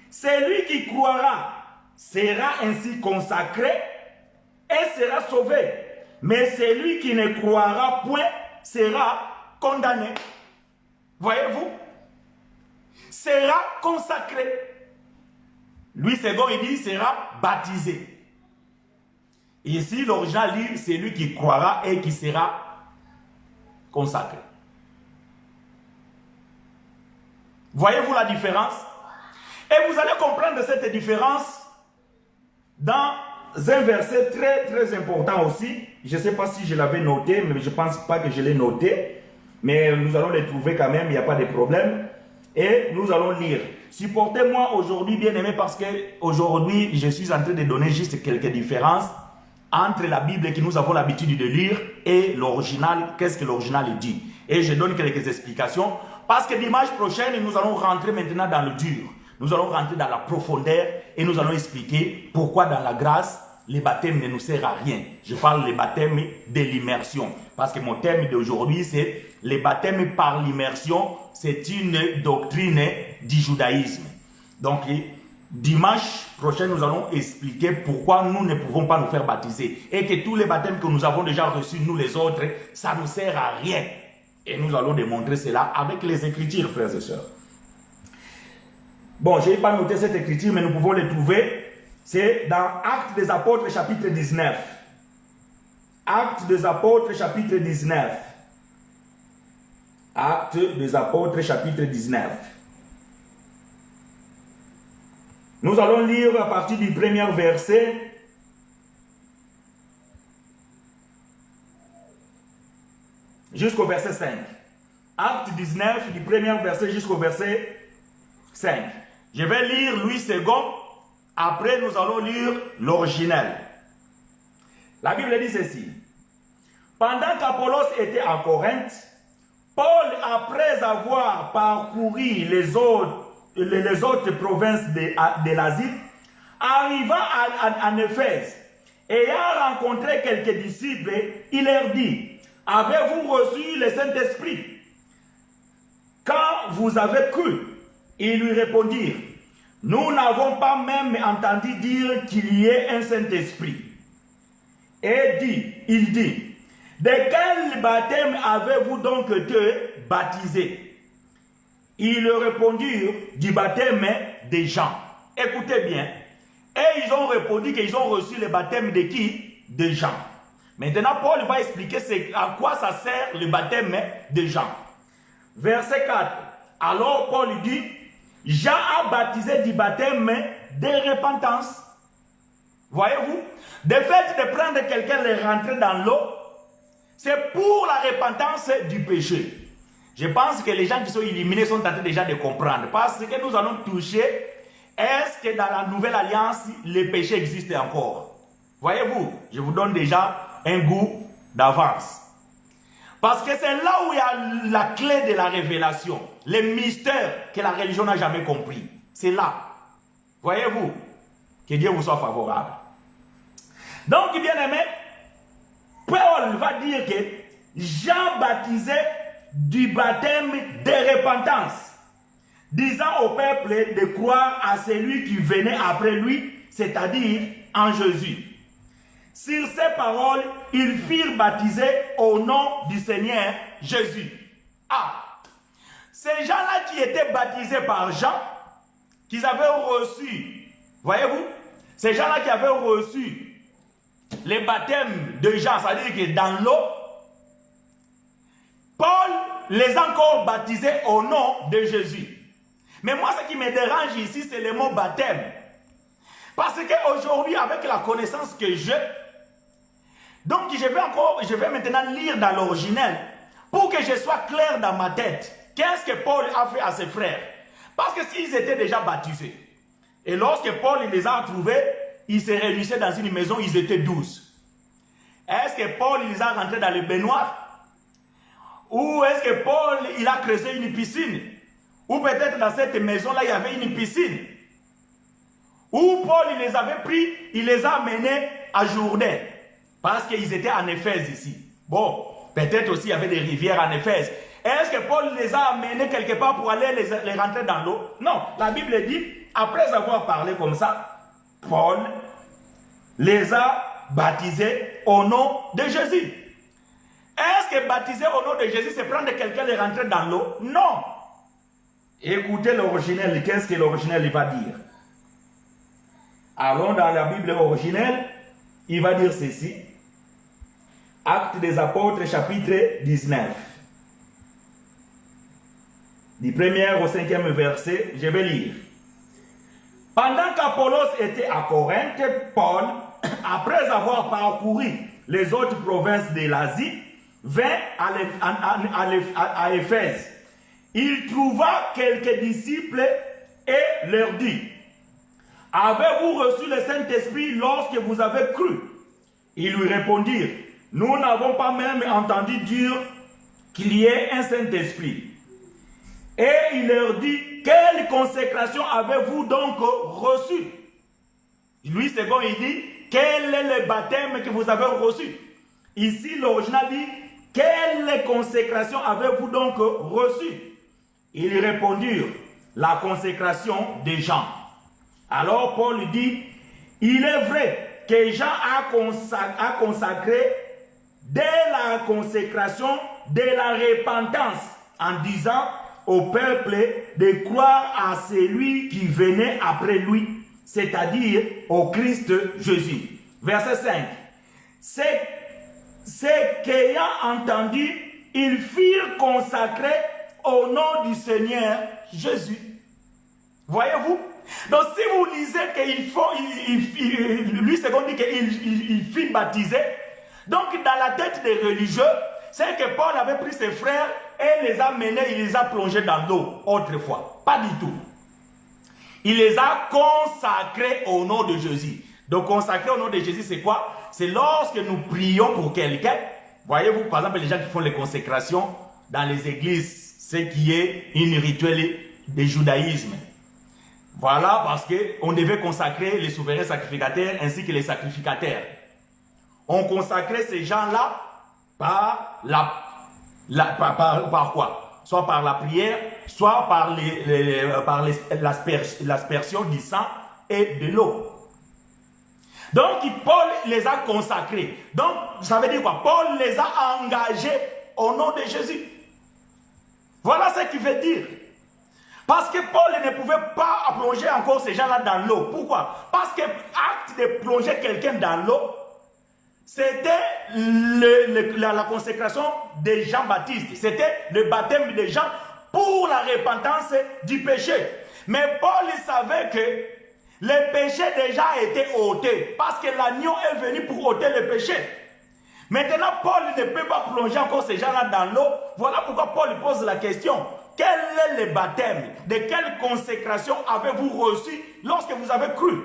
Celui qui croira sera ainsi consacré et sera sauvé. Mais celui qui ne croira point sera condamné. Voyez-vous? Sera consacré. Lui, second, il dit sera baptisé. Et ici, l'original dit c'est lui qui croira et qui sera consacré. Voyez-vous la différence? Et vous allez comprendre cette différence dans un verset très très important aussi. Je ne sais pas si je l'avais noté, mais je ne pense pas que je l'ai noté. Mais nous allons les trouver quand même, il n'y a pas de problème. Et nous allons lire. Supportez-moi aujourd'hui, bien-aimés, parce que aujourd'hui, je suis en train de donner juste quelques différences entre la Bible que nous avons l'habitude de lire et l'original. Qu'est-ce que l'original dit? Et je donne quelques explications. Parce que dimanche prochain, nous allons rentrer maintenant dans le dur. Nous allons rentrer dans la profondeur et nous allons expliquer pourquoi dans la grâce, le baptême ne nous sert à rien. Je parle du baptême de l'immersion. Parce que mon thème d'aujourd'hui, c'est le baptême par l'immersion. C'est une doctrine du judaïsme. Donc, dimanche prochain, nous allons expliquer pourquoi nous ne pouvons pas nous faire baptiser. Et que tous les baptêmes que nous avons déjà reçus, nous les autres, ça ne nous sert à rien. Et nous allons démontrer cela avec les Écritures, frères et sœurs. Bon, je n'ai pas noté cette écriture, mais nous pouvons les trouver. C'est dans Actes des Apôtres, chapitre 19. Actes des Apôtres, chapitre 19. Actes des Apôtres, chapitre 19. Nous allons lire à partir du premier verset jusqu'au verset 5. Acte 19, du premier verset jusqu'au verset 5. Je vais lire Louis II. Après, nous allons lire l'original. La Bible dit ceci. Pendant qu'Apollos était à Corinthe, Paul, après avoir parcouru les autres provinces de l'Asie, arriva en Éphèse. Ayant rencontré quelques disciples, il leur dit, avez-vous reçu le Saint-Esprit quand vous avez cru? Ils lui répondirent, nous n'avons pas même entendu dire qu'il y ait un Saint-Esprit. Et il dit, de quel baptême avez-vous donc été baptisé? Ils lui répondirent, du baptême des gens. Écoutez bien. Et ils ont répondu qu'ils ont reçu le baptême de qui? Des gens. Maintenant, Paul va expliquer à quoi ça sert le baptême des gens. Verset 4. Alors Paul dit, Jean a baptisé du baptême de repentance. Voyez-vous? Le fait de prendre quelqu'un et rentrer dans l'eau, c'est pour la repentance du péché. Je pense que les gens qui sont illuminés sont en train déjà de comprendre. Parce que nous allons toucher, est-ce que dans la nouvelle alliance, le péché existe encore? Voyez-vous? Je vous donne déjà un goût d'avance. Parce que c'est là où il y a la clé de la révélation. Les mystères que la religion n'a jamais compris. C'est là. Voyez-vous? Que Dieu vous soit favorable. Donc, bien aimé, Paul va dire que Jean baptisait du baptême de repentance, disant au peuple de croire à celui qui venait après lui, c'est-à-dire en Jésus. Sur ces paroles, ils firent baptiser au nom du Seigneur Jésus. Ah, ces gens-là qui étaient baptisés par Jean, qu'ils avaient reçu, voyez-vous, ces gens-là qui avaient reçu les baptêmes de Jean, c'est-à-dire que dans l'eau, Paul les a encore baptisés au nom de Jésus. Mais moi, ce qui me dérange ici, c'est le mot baptême. Parce qu'aujourd'hui, avec la connaissance que j'ai, donc je vais maintenant lire dans l'original pour que je sois clair dans ma tête. Qu'est-ce que Paul a fait à ses frères? Parce que s'ils étaient déjà baptisés, et lorsque Paul les a trouvés, ils se réunissaient dans une maison, ils étaient 12. Est-ce que Paul les a rentrés dans le baignoire? Ou est-ce que Paul il a creusé une piscine? Ou peut-être dans cette maison-là, il y avait une piscine? Ou Paul il les avait pris, il les a amenés à Jourdain. Parce qu'ils étaient en Éphèse ici. Bon, peut-être aussi il y avait des rivières en Éphèse. Est-ce que Paul les a amenés quelque part pour aller les rentrer dans l'eau? Non, la Bible dit, après avoir parlé comme ça, Paul les a baptisés au nom de Jésus. Est-ce que baptiser au nom de Jésus, c'est prendre quelqu'un et rentrer dans l'eau? Non. Écoutez l'originel, qu'est-ce que l'originel va dire? Allons dans la Bible originelle, il va dire ceci. Actes des Apôtres, chapitre 19. Du 1er au 5e verset, je vais lire. Pendant qu'Apollos était à Corinthe, Paul, après avoir parcouru les autres provinces de l'Asie, vint à Éphèse. Il trouva quelques disciples et leur dit, « Avez-vous reçu le Saint-Esprit lorsque vous avez cru ?» Ils lui répondirent, « Nous n'avons pas même entendu dire qu'il y ait un Saint-Esprit. » Et il leur dit, « Quelle consécration avez-vous donc reçu ?» Lui, second, il dit, « Quel est le baptême que vous avez reçu ?» Ici, l'original dit, « Quelle consécration avez-vous donc reçu ?» Ils répondirent, « La consécration des gens. » Alors Paul dit, « Il est vrai que Jean a consacré dès la consécration de la repentance en disant au peuple de croire à celui qui venait après lui, c'est-à-dire au Christ Jésus. » Verset 5. C'est qu'ayant entendu, ils firent consacrer au nom du Seigneur Jésus. Voyez-vous? Donc si vous lisez qu'il faut, lui second dit qu'il fit baptiser, donc dans la tête des religieux, c'est que Paul avait pris ses frères et les a menés, il les a plongés dans l'eau autrefois. Pas du tout. Il les a consacrés au nom de Jésus. Donc consacrer au nom de Jésus, c'est quoi? C'est lorsque nous prions pour quelqu'un. Voyez-vous, par exemple, les gens qui font les consécrations dans les églises, ce qui est une rituel de judaïsme. Voilà, parce qu'on devait consacrer les souverains sacrificateurs ainsi que les sacrificateurs. On consacrait ces gens-là par quoi? Soit par la prière, soit par l'aspersion du sang et de l'eau. Donc, Paul les a consacrés. Donc, ça veut dire quoi? Paul les a engagés au nom de Jésus. Voilà ce qu'il veut dire. Parce que Paul ne pouvait pas plonger encore ces gens-là dans l'eau. Pourquoi? Parce que l'acte de plonger quelqu'un dans l'eau, c'était la consécration de Jean-Baptiste. C'était le baptême de Jean pour la repentance du péché. Mais Paul savait que le péché déjà été ôté. Parce que l'agneau est venu pour ôter le péché. Maintenant, Paul ne peut pas plonger encore ces gens-là dans l'eau. Voilà pourquoi Paul pose la question. Quel est le baptême? De quelle consécration avez-vous reçu lorsque vous avez cru?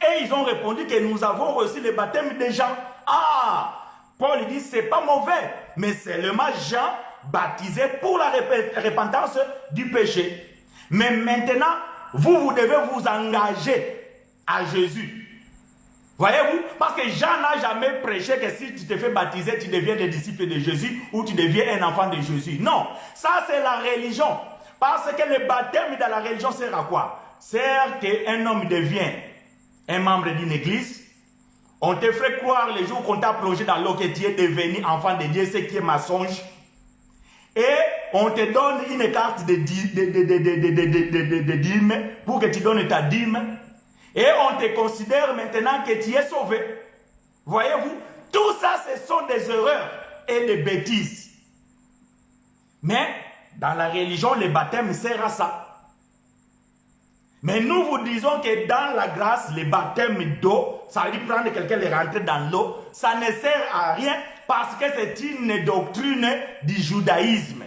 Et ils ont répondu que nous avons reçu le baptême de Jean. Ah! Paul dit, c'est pas mauvais, mais seulement Jean baptisé pour la repentance du péché. Mais maintenant, vous devez vous engager à Jésus. Voyez-vous? Parce que Jean n'a jamais prêché que si tu te fais baptiser, tu deviens le disciple de Jésus ou tu deviens un enfant de Jésus. Non, ça c'est la religion. Parce que le baptême dans la religion sert à quoi? Sert qu'un homme devient un membre d'une église. On te fait croire les jours qu'on t'a plongé dans l'eau que tu es devenu enfant de Dieu, ce qui est mensonge. Et on te donne une carte de dîme pour que tu donnes ta dîme. Et on te considère maintenant que tu es sauvé. Voyez-vous, tout ça, ce sont des erreurs et des bêtises. Mais dans la religion, le baptême sert à ça. Mais nous vous disons que dans la grâce, le baptême d'eau, ça veut dire prendre quelqu'un et rentrer dans l'eau, ça ne sert à rien parce que c'est une doctrine du judaïsme.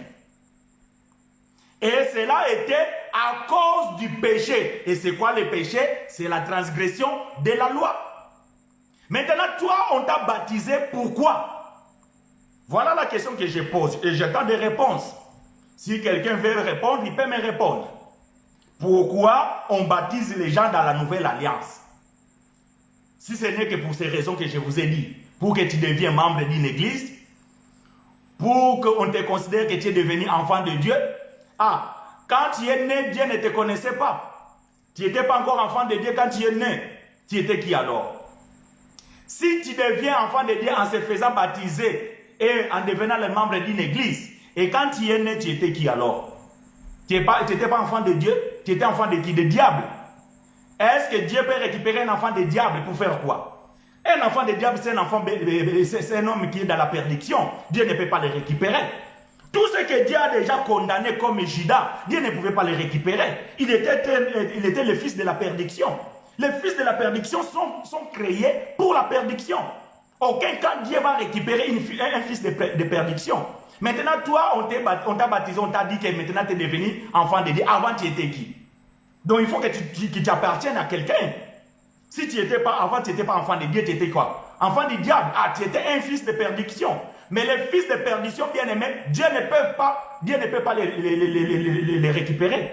Et cela était à cause du péché. Et c'est quoi le péché? C'est la transgression de la loi. Maintenant, toi, on t'a baptisé, pourquoi? Voilà la question que je pose et j'attends des réponses. Si quelqu'un veut répondre, il peut me répondre. Pourquoi on baptise les gens dans la nouvelle alliance? Si ce n'est que pour ces raisons que je vous ai dit, pour que tu deviennes membre d'une église, pour qu'on te considère que tu es devenu enfant de Dieu. Ah, quand tu es né, Dieu ne te connaissait pas. Tu n'étais pas encore enfant de Dieu quand tu es né. Tu étais qui alors? Si tu deviens enfant de Dieu en se faisant baptiser et en devenant le membre d'une église, et quand tu es né, tu étais qui alors? Tu n'étais pas enfant de Dieu, tu étais enfant de qui? De diable. Est-ce que Dieu peut récupérer un enfant de diable pour faire quoi? Un enfant de diable, c'est un homme qui est dans la perdition. Dieu ne peut pas le récupérer. Tout ce que Dieu a déjà condamné comme Judas, Dieu ne pouvait pas le récupérer. Il était le fils de la perdition. Les fils de la perdiction sont créés pour la perdiction. Aucun cas Dieu va récupérer un fils de perdiction. Maintenant, toi, on t'a baptisé, on t'a dit que maintenant tu es devenu enfant de Dieu. Avant, tu étais qui? Donc, il faut que tu appartiennes à quelqu'un. Si tu n'étais pas, avant, tu n'étais pas enfant de Dieu, tu étais quoi? Enfant du diable. Ah, tu étais un fils de perdition. Mais les fils de perdition, bien aimés, Dieu ne peut pas les récupérer.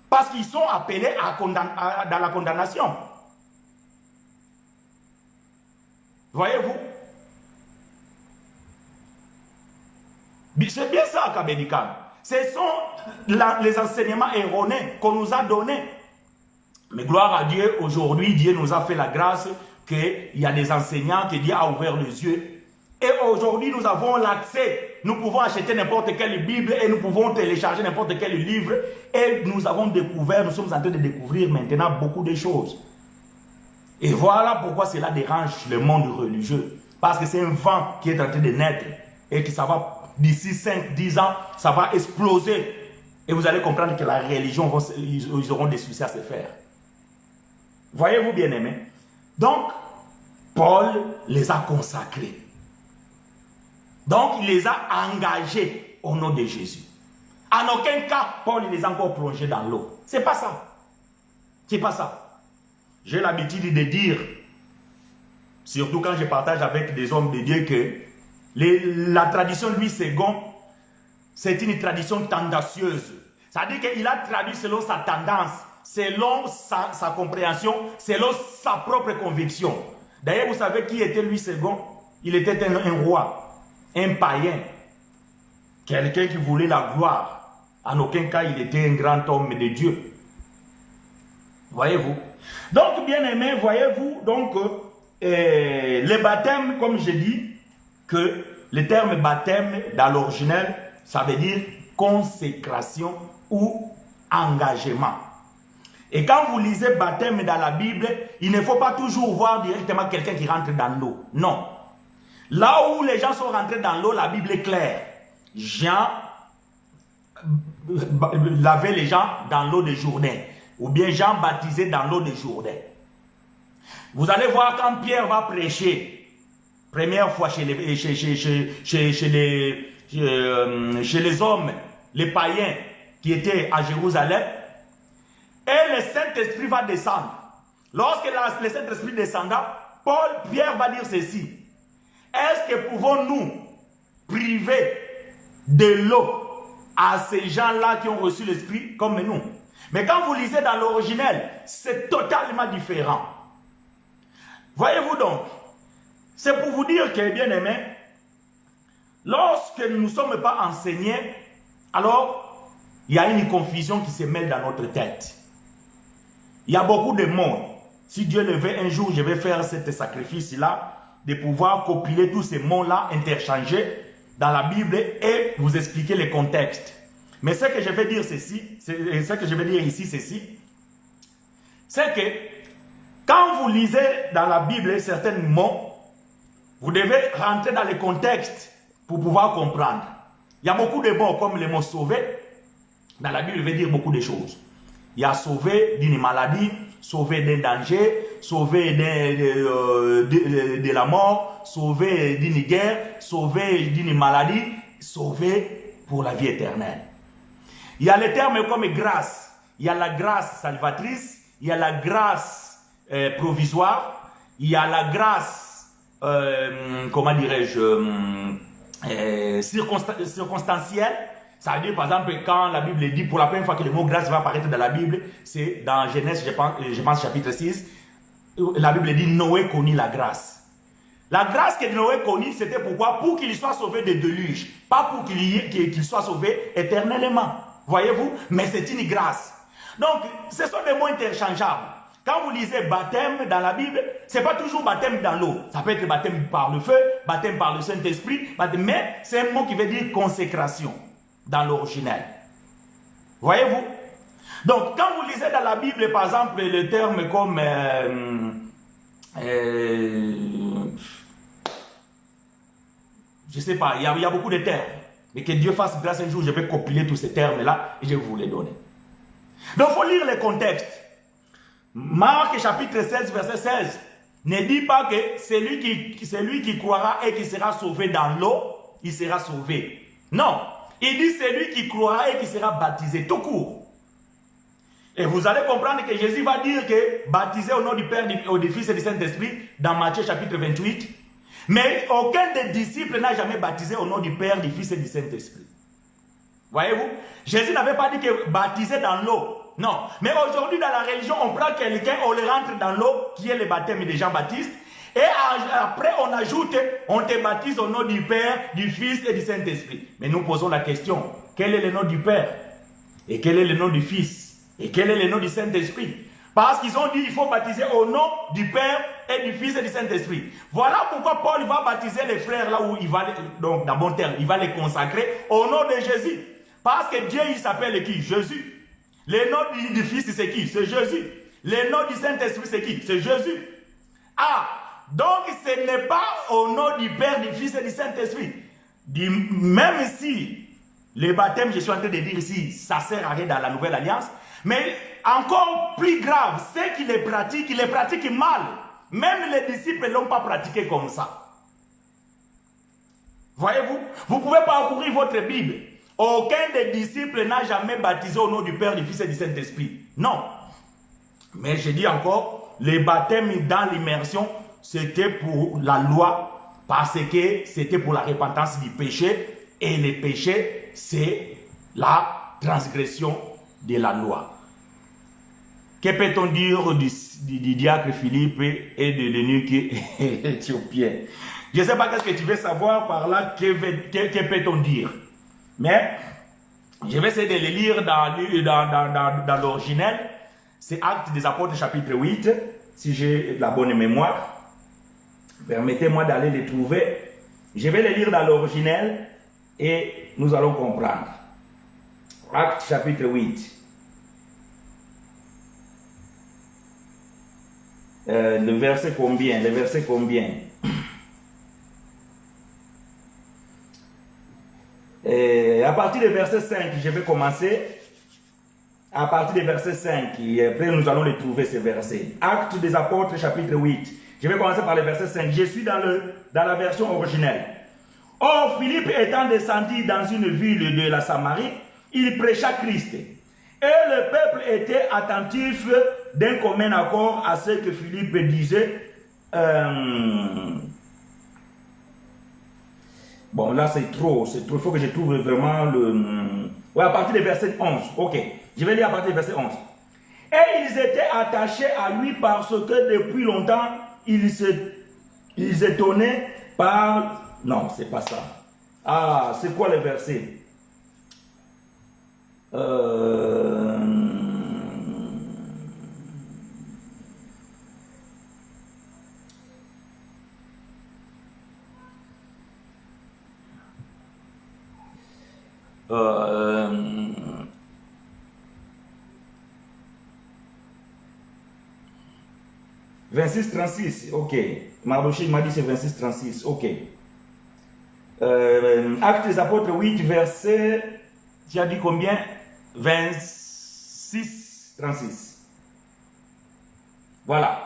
Parce qu'ils sont appelés dans la condamnation. Voyez-vous? C'est bien ça, Kabedikam. Ce sont les enseignements erronés qu'on nous a donnés. Mais gloire à Dieu, aujourd'hui, Dieu nous a fait la grâce qu'il y a des enseignants que Dieu a ouvert les yeux. Et aujourd'hui, nous avons l'accès. Nous pouvons acheter n'importe quelle Bible et nous pouvons télécharger n'importe quel livre. Et nous avons découvert, nous sommes en train de découvrir maintenant beaucoup de choses. Et voilà pourquoi cela dérange le monde religieux. Parce que c'est un vent qui est en train de naître et que ça va, d'ici 5-10 ans, ça va exploser. Et vous allez comprendre que la religion, ils auront des soucis à se faire. Voyez-vous, bien-aimés? Donc, Paul les a consacrés. Donc, il les a engagés au nom de Jésus. En aucun cas, Paul les a encore plongés dans l'eau. C'est pas ça. C'est pas ça. J'ai l'habitude de dire, surtout quand je partage avec des hommes de Dieu, que la tradition Louis II, c'est une tradition tendancieuse. C'est-à-dire qu'il a traduit selon sa tendance, selon sa compréhension, selon sa propre conviction. D'ailleurs, vous savez qui était Louis II? Il était un roi. Un païen, quelqu'un qui voulait la gloire. En aucun cas, il était un grand homme de Dieu. Voyez-vous? Donc, bien aimé, voyez-vous, donc, le baptême, comme je dis, que le terme baptême, dans l'original, ça veut dire consécration ou engagement. Et quand vous lisez baptême dans la Bible, il ne faut pas toujours voir directement quelqu'un qui rentre dans l'eau. Non. Là où les gens sont rentrés dans l'eau, la Bible est claire. Jean lavait les gens dans l'eau de Jourdain. Ou bien Jean baptisait dans l'eau de Jourdain. Vous allez voir quand Pierre va prêcher, première fois chez les hommes, les païens qui étaient à Jérusalem, et le Saint-Esprit va descendre. Lorsque le Saint-Esprit descendra, Pierre va dire ceci. est-ce que pouvons-nous priver de l'eau à ces gens-là qui ont reçu l'Esprit comme nous? Mais quand vous lisez dans l'originel, c'est totalement différent. Voyez-vous donc, c'est pour vous dire que, bien aimé, lorsque nous ne sommes pas enseignés, alors il y a une confusion qui se mêle dans notre tête. Il y a beaucoup de monde. Si Dieu le veut, un jour, je vais faire ce sacrifice-là, de pouvoir compiler tous ces mots-là, interchanger dans la Bible et vous expliquer le contexte. Mais ce que je vais dire ici, c'est que quand vous lisez dans la Bible certains mots, vous devez rentrer dans le contexte pour pouvoir comprendre. Il y a beaucoup de mots comme le mot sauver. Dans la Bible, veut dire beaucoup de choses. Il y a sauver d'une maladie, sauver d'un danger, sauver de la mort, sauver d'une guerre, sauver d'une maladie, sauver pour la vie éternelle. Il y a les termes comme grâce. Il y a la grâce salvatrice, il y a la grâce provisoire, il y a la grâce, comment dirais-je, circonstancielle. Ça veut dire, par exemple, quand la Bible dit, pour la première fois que le mot grâce va apparaître dans la Bible, c'est dans Genèse, je pense chapitre 6, la Bible dit Noé connut la grâce. La grâce que Noé connut, c'était pourquoi? Pour qu'il soit sauvé des déluges, pas pour qu'il soit sauvé éternellement. Voyez-vous? Mais c'est une grâce. Donc, ce sont des mots interchangeables. Quand vous lisez baptême dans la Bible, ce n'est pas toujours baptême dans l'eau. Ça peut être baptême par le feu, baptême par le Saint-Esprit, mais c'est un mot qui veut dire consécration dans l'original. Voyez-vous? Donc, quand vous lisez dans la Bible, par exemple, le terme comme je ne sais pas, il y a beaucoup de termes. Mais que Dieu fasse grâce un jour, je vais compiler tous ces termes-là et je vais vous les donner. Donc, il faut lire le contexte. Marc chapitre 16, verset 16, ne dit pas que celui qui croira et qui sera sauvé dans l'eau, il sera sauvé. Non, il dit celui qui croira et qui sera baptisé, tout court. Et vous allez comprendre que Jésus va dire que baptisé au nom du Père, du Fils et du Saint-Esprit, dans Matthieu chapitre 28. Mais aucun des disciples n'a jamais baptisé au nom du Père, du Fils et du Saint-Esprit. Voyez-vous? Jésus n'avait pas dit que baptiser dans l'eau. Non. Mais aujourd'hui, dans la religion, on prend quelqu'un, on le rentre dans l'eau, qui est le baptême des Jean-Baptiste. Et après, on ajoute, on te baptise au nom du Père, du Fils et du Saint-Esprit. Mais nous posons la question, quel est le nom du Père? Et quel est le nom du Fils? Et quel est le nom du Saint-Esprit? Parce qu'ils ont dit qu'il faut baptiser au nom du Père et du Fils et du Saint-Esprit. Voilà pourquoi Paul va baptiser les frères là où il va, donc dans bon terme, il va les consacrer au nom de Jésus. Parce que Dieu, il s'appelle qui? Jésus. Le nom du Fils, c'est qui? C'est Jésus. Le nom du Saint-Esprit, c'est qui? C'est Jésus. Ah, donc ce n'est pas au nom du Père, du Fils et du Saint-Esprit. Même si le baptême, je suis en train de dire ici, ça sert à rien dans la Nouvelle Alliance, mais encore plus grave, c'est qu'ils les pratiquent mal. Même les disciples ne l'ont pas pratiqué comme ça. Voyez-vous? Vous pouvez parcourir votre Bible. Aucun des disciples n'a jamais baptisé au nom du Père, du Fils et du Saint-Esprit. Non. Mais je dis encore, les baptêmes dans l'immersion, c'était pour la loi, parce que c'était pour la repentance du péché. Et le péché, c'est la transgression de la loi. Que peut-on dire du diacre Philippe et de l'eunuque éthiopien? Je ne sais pas qu'est-ce que tu veux savoir par là, que peut-on dire? Mais je vais essayer de le lire dans l'original. C'est Actes des Apôtres chapitre 8, si j'ai la bonne mémoire. Permettez-moi d'aller les trouver. Je vais les lire dans l'original et nous allons comprendre. Actes chapitre 8. Le verset combien? Le verset combien? À partir du verset 5, je vais commencer. À partir du verset 5, et après nous allons les trouver ces versets. Actes des Apôtres, chapitre 8. Je vais commencer par le verset 5. Je suis dans la version originelle. Or, Philippe étant descendu dans une ville de la Samarie, il prêcha Christ. Et le peuple était attentif d'un commun accord à ce que Philippe disait. Bon, là, c'est trop. Il faut que je trouve vraiment le... Ouais, à partir du verset 11. Ok. Je vais lire à partir du verset 11. Et ils étaient attachés à lui parce que depuis longtemps, ils étonnaient par... Non, c'est pas ça. Ah, c'est quoi le verset? Euh, 26-36, ok. Mardoché m'a dit c'est 26-36, ok. Actes des apôtres 8, verset, tu as dit combien? 26-36. Voilà.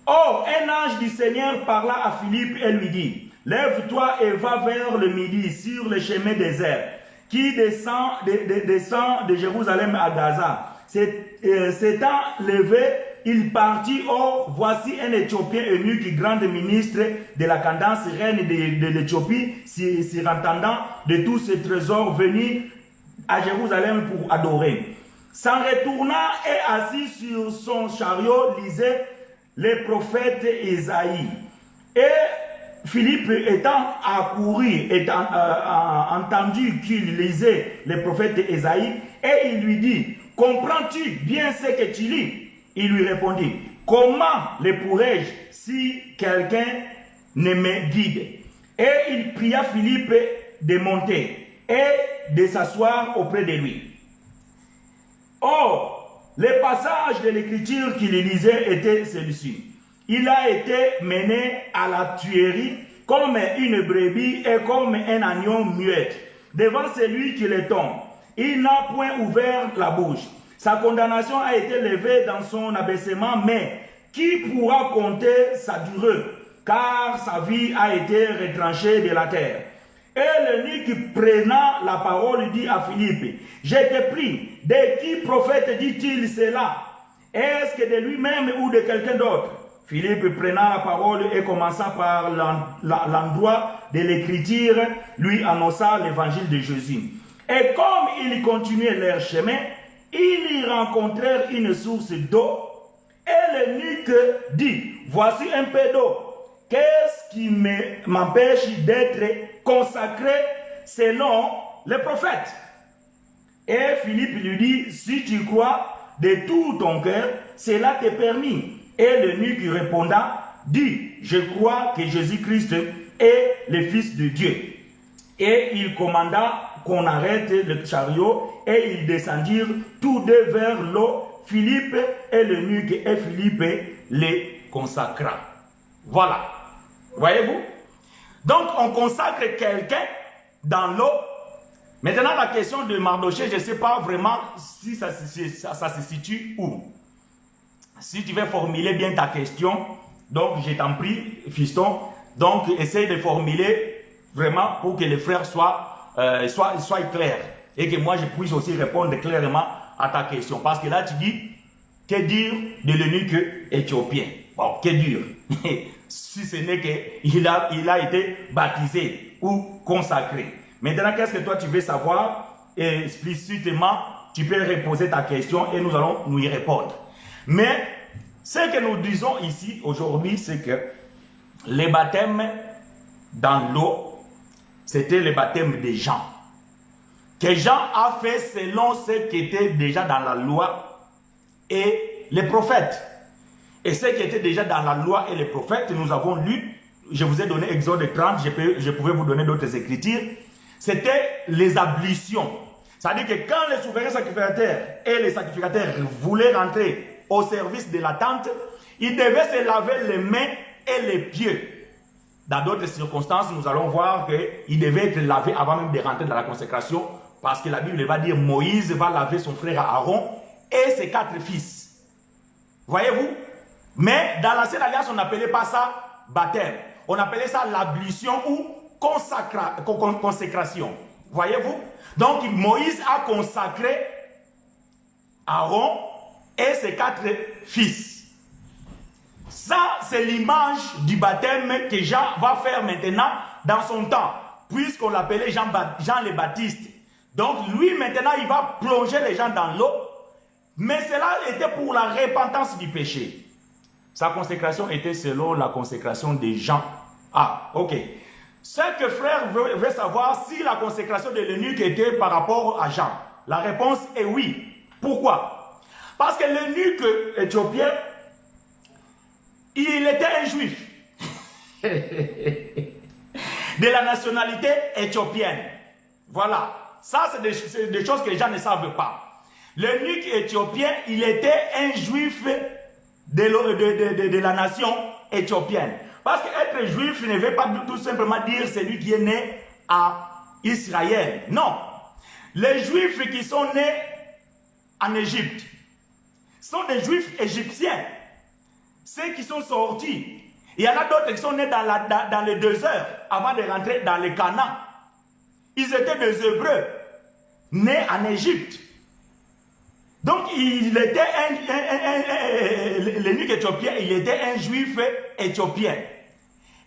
Or, un ange du Seigneur parla à Philippe et lui dit, lève-toi et va vers le midi sur le chemin désert qui descend de Jérusalem à Gaza. S'étant levé, il partit. Or, voici un Éthiopien eunuque, grand ministre de la Candace, reine de l'Éthiopie, surintendant de tous ses trésors, venu à Jérusalem pour adorer. S'en retournant et assis sur son chariot, lisait les prophètes Isaïe. Et Philippe étant accouru, étant entendu qu'il lisait les prophètes Isaïe, et il lui dit, comprends-tu bien ce que tu lis? Il lui répondit, comment le pourrais-je si quelqu'un ne me guide? Et il pria Philippe de monter et de s'asseoir auprès de lui. Or, le passage de l'écriture qu'il lisait était celui-ci. Il a été mené à la tuerie comme une brebis et comme un agneau muette devant celui qui le tombe. Il n'a point ouvert la bouche. Sa condamnation a été levée dans son abaissement, mais qui pourra compter sa durée? Car sa vie a été retranchée de la terre. Et l'eunuque prenant la parole dit à Philippe, je te prie, de qui prophète dit-il cela? Est-ce que de lui-même ou de quelqu'un d'autre? Philippe prenant la parole et commençant par l'endroit de l'écriture, lui annonça l'évangile de Jésus. Et comme ils continuaient leur chemin, ils y rencontrèrent une source d'eau. Et l'eunuque dit, voici un peu d'eau. Qu'est-ce qui m'empêche d'être consacré selon les prophètes? Et Philippe lui dit, si tu crois de tout ton cœur, cela t'est permis. Et l'eunuque répondant, dit, je crois que Jésus-Christ est le Fils de Dieu. Et il commanda qu'on arrête le chariot, et ils descendirent tous deux vers l'eau, Philippe et l'eunuque, et Philippe les consacra. Voilà. Voyez-vous? Donc, on consacre quelqu'un dans l'eau. Maintenant, la question de Mardoché, je ne sais pas vraiment si ça se situe où. Si tu veux formuler bien ta question, donc je t'en prie, fiston, donc essaye de formuler vraiment pour que les frères soient clairs et que moi je puisse aussi répondre clairement à ta question. Parce que là, tu dis, que dire de l'eunuque éthiopien? Bon, que dire? Si ce n'est qu'il a été baptisé ou consacré. Maintenant, qu'est-ce que toi tu veux savoir? Et explicitement, tu peux reposer ta question et nous allons nous y répondre. Mais ce que nous disons ici aujourd'hui, c'est que les baptêmes dans l'eau, c'était le baptême des gens. Que Jean a fait selon ce qui était déjà dans la loi et les prophètes. Et ce qui était déjà dans la loi et les prophètes, nous avons lu, je vous ai donné Exode 30, je pouvais vous donner d'autres écritures, c'était les ablutions. C'est-à-dire que quand les souverains sacrificateurs et les sacrificateurs voulaient rentrer au service de la tente, ils devaient se laver les mains et les pieds. Dans d'autres circonstances, nous allons voir qu'ils devaient être lavés avant même de rentrer dans la consécration, parce que la Bible va dire Moïse va laver son frère Aaron et ses 4 fils. Voyez-vous? Mais dans l'ancienne alliance, on n'appelait pas ça baptême. On appelait ça l'ablution ou consécration. Voyez-vous? Donc Moïse a consacré Aaron et ses 4 fils. Ça, c'est l'image du baptême que Jean va faire maintenant dans son temps. puisqu'on l'appelait Jean le Baptiste. Donc lui maintenant il va plonger les gens dans l'eau, mais cela était pour la repentance du péché. Sa consécration était selon la consécration des gens. Ah, ok. Ce que frère veut savoir si la consécration de l'eunuque était par rapport à Jean. La réponse est oui. Pourquoi? Parce que l'eunuque éthiopien, il était un juif de la nationalité éthiopienne. Voilà. Ça, c'est des choses que les gens ne savent pas. L'eunuque éthiopien, il était un juif de la nation éthiopienne. Parce qu'être juif ne veut pas tout simplement dire celui qui est né à Israël. Non. Les juifs qui sont nés en Égypte sont des juifs égyptiens. Ceux qui sont sortis. Il y en a d'autres qui sont nés dans les 2 heures avant de rentrer dans le Canaan. Ils étaient des Hébreux, nés en Égypte. Donc, il était l'eunuque éthiopien, il était un juif éthiopien.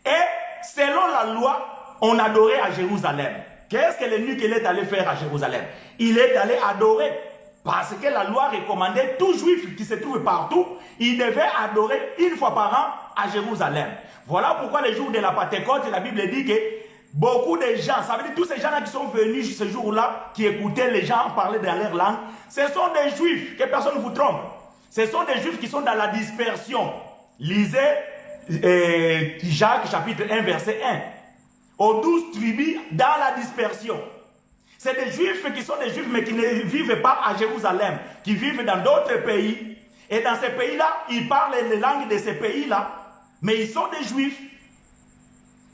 Et selon la loi, on adorait à Jérusalem. Qu'est-ce que l'eunuque est allé faire à Jérusalem? Il est allé adorer. Parce que la loi recommandait tout juif qui se trouve partout, il devait adorer une fois par an à Jérusalem. Voilà pourquoi les jours de la Pentecôte, la Bible dit que beaucoup de gens, ça veut dire tous ces gens-là qui sont venus ce jour-là, qui écoutaient les gens parler dans leur langue, ce sont des juifs, que personne ne vous trompe. Ce sont des juifs qui sont dans la dispersion. Lisez Jacques chapitre 1 verset 1. Aux 12 tribus dans la dispersion. C'est des juifs qui sont des juifs mais qui ne vivent pas à Jérusalem, qui vivent dans d'autres pays. Et dans ces pays-là, ils parlent les langues de ces pays-là, mais ils sont des juifs.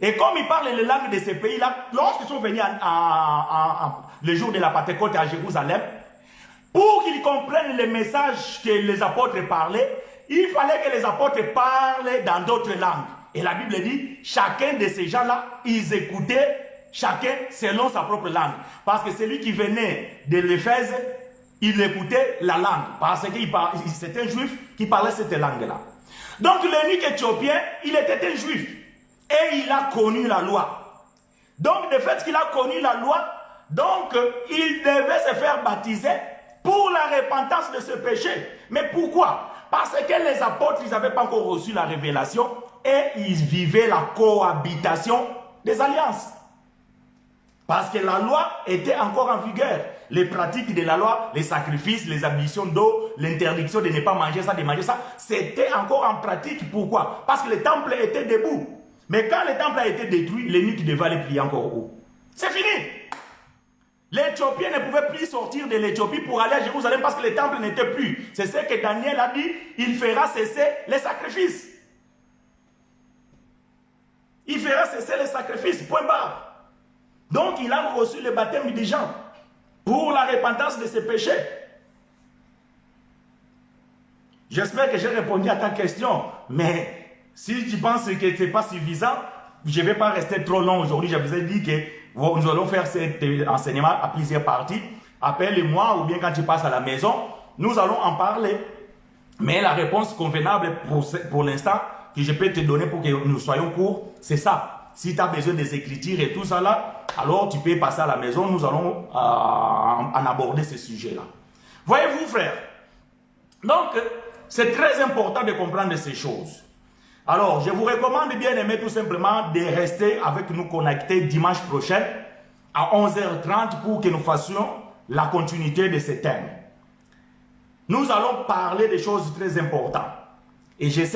Et comme ils parlent les langues de ces pays-là, lorsqu'ils sont venus le jour de la Pentecôte à Jérusalem, pour qu'ils comprennent les messages que les apôtres parlaient, il fallait que les apôtres parlent dans d'autres langues. Et la Bible dit, chacun de ces gens-là, ils écoutaient chacun selon sa propre langue. Parce que celui qui venait de l'Éphèse, il écoutait la langue. Parce que c'était un juif qui parlait cette langue-là. Donc l'eunuque éthiopien, il était un juif. Et il a connu la loi. Donc de fait qu'il a connu la loi, donc il devait se faire baptiser pour la repentance de ce péché. Mais pourquoi? Parce que les apôtres, ils n'avaient pas encore reçu la révélation et ils vivaient la cohabitation des alliances. Parce que la loi était encore en vigueur. Les pratiques de la loi, les sacrifices, les ablutions d'eau, l'interdiction de ne pas manger ça, de manger ça, c'était encore en pratique. Pourquoi? Parce que le temple était debout. Mais quand le temple a été détruit, l'eunuque devait aller prier encore haut. C'est fini. L'Éthiopien ne pouvait plus sortir de l'Éthiopie pour aller à Jérusalem parce que le temple n'était plus. C'est ce que Daniel a dit, il fera cesser les sacrifices. Il fera cesser les sacrifices, point barre. Donc il a reçu le baptême des gens pour la repentance de ses péchés. J'espère que j'ai répondu à ta question, mais si tu penses que ce n'est pas suffisant, je ne vais pas rester trop long aujourd'hui. Je vous ai dit que nous allons faire cet enseignement à plusieurs parties. Appelle-moi ou bien quand tu passes à la maison, nous allons en parler. Mais la réponse convenable pour l'instant que je peux te donner pour que nous soyons courts, c'est ça. Si tu as besoin des écritures et tout ça là, alors tu peux passer à la maison, nous allons en aborder ce sujet-là. Voyez-vous frères, donc c'est très important de comprendre ces choses. Alors, je vous recommande bien aimé tout simplement de rester avec nous connectés dimanche prochain à 11h30 pour que nous fassions la continuité de ce thème. Nous allons parler des choses très importantes. Et j'essaie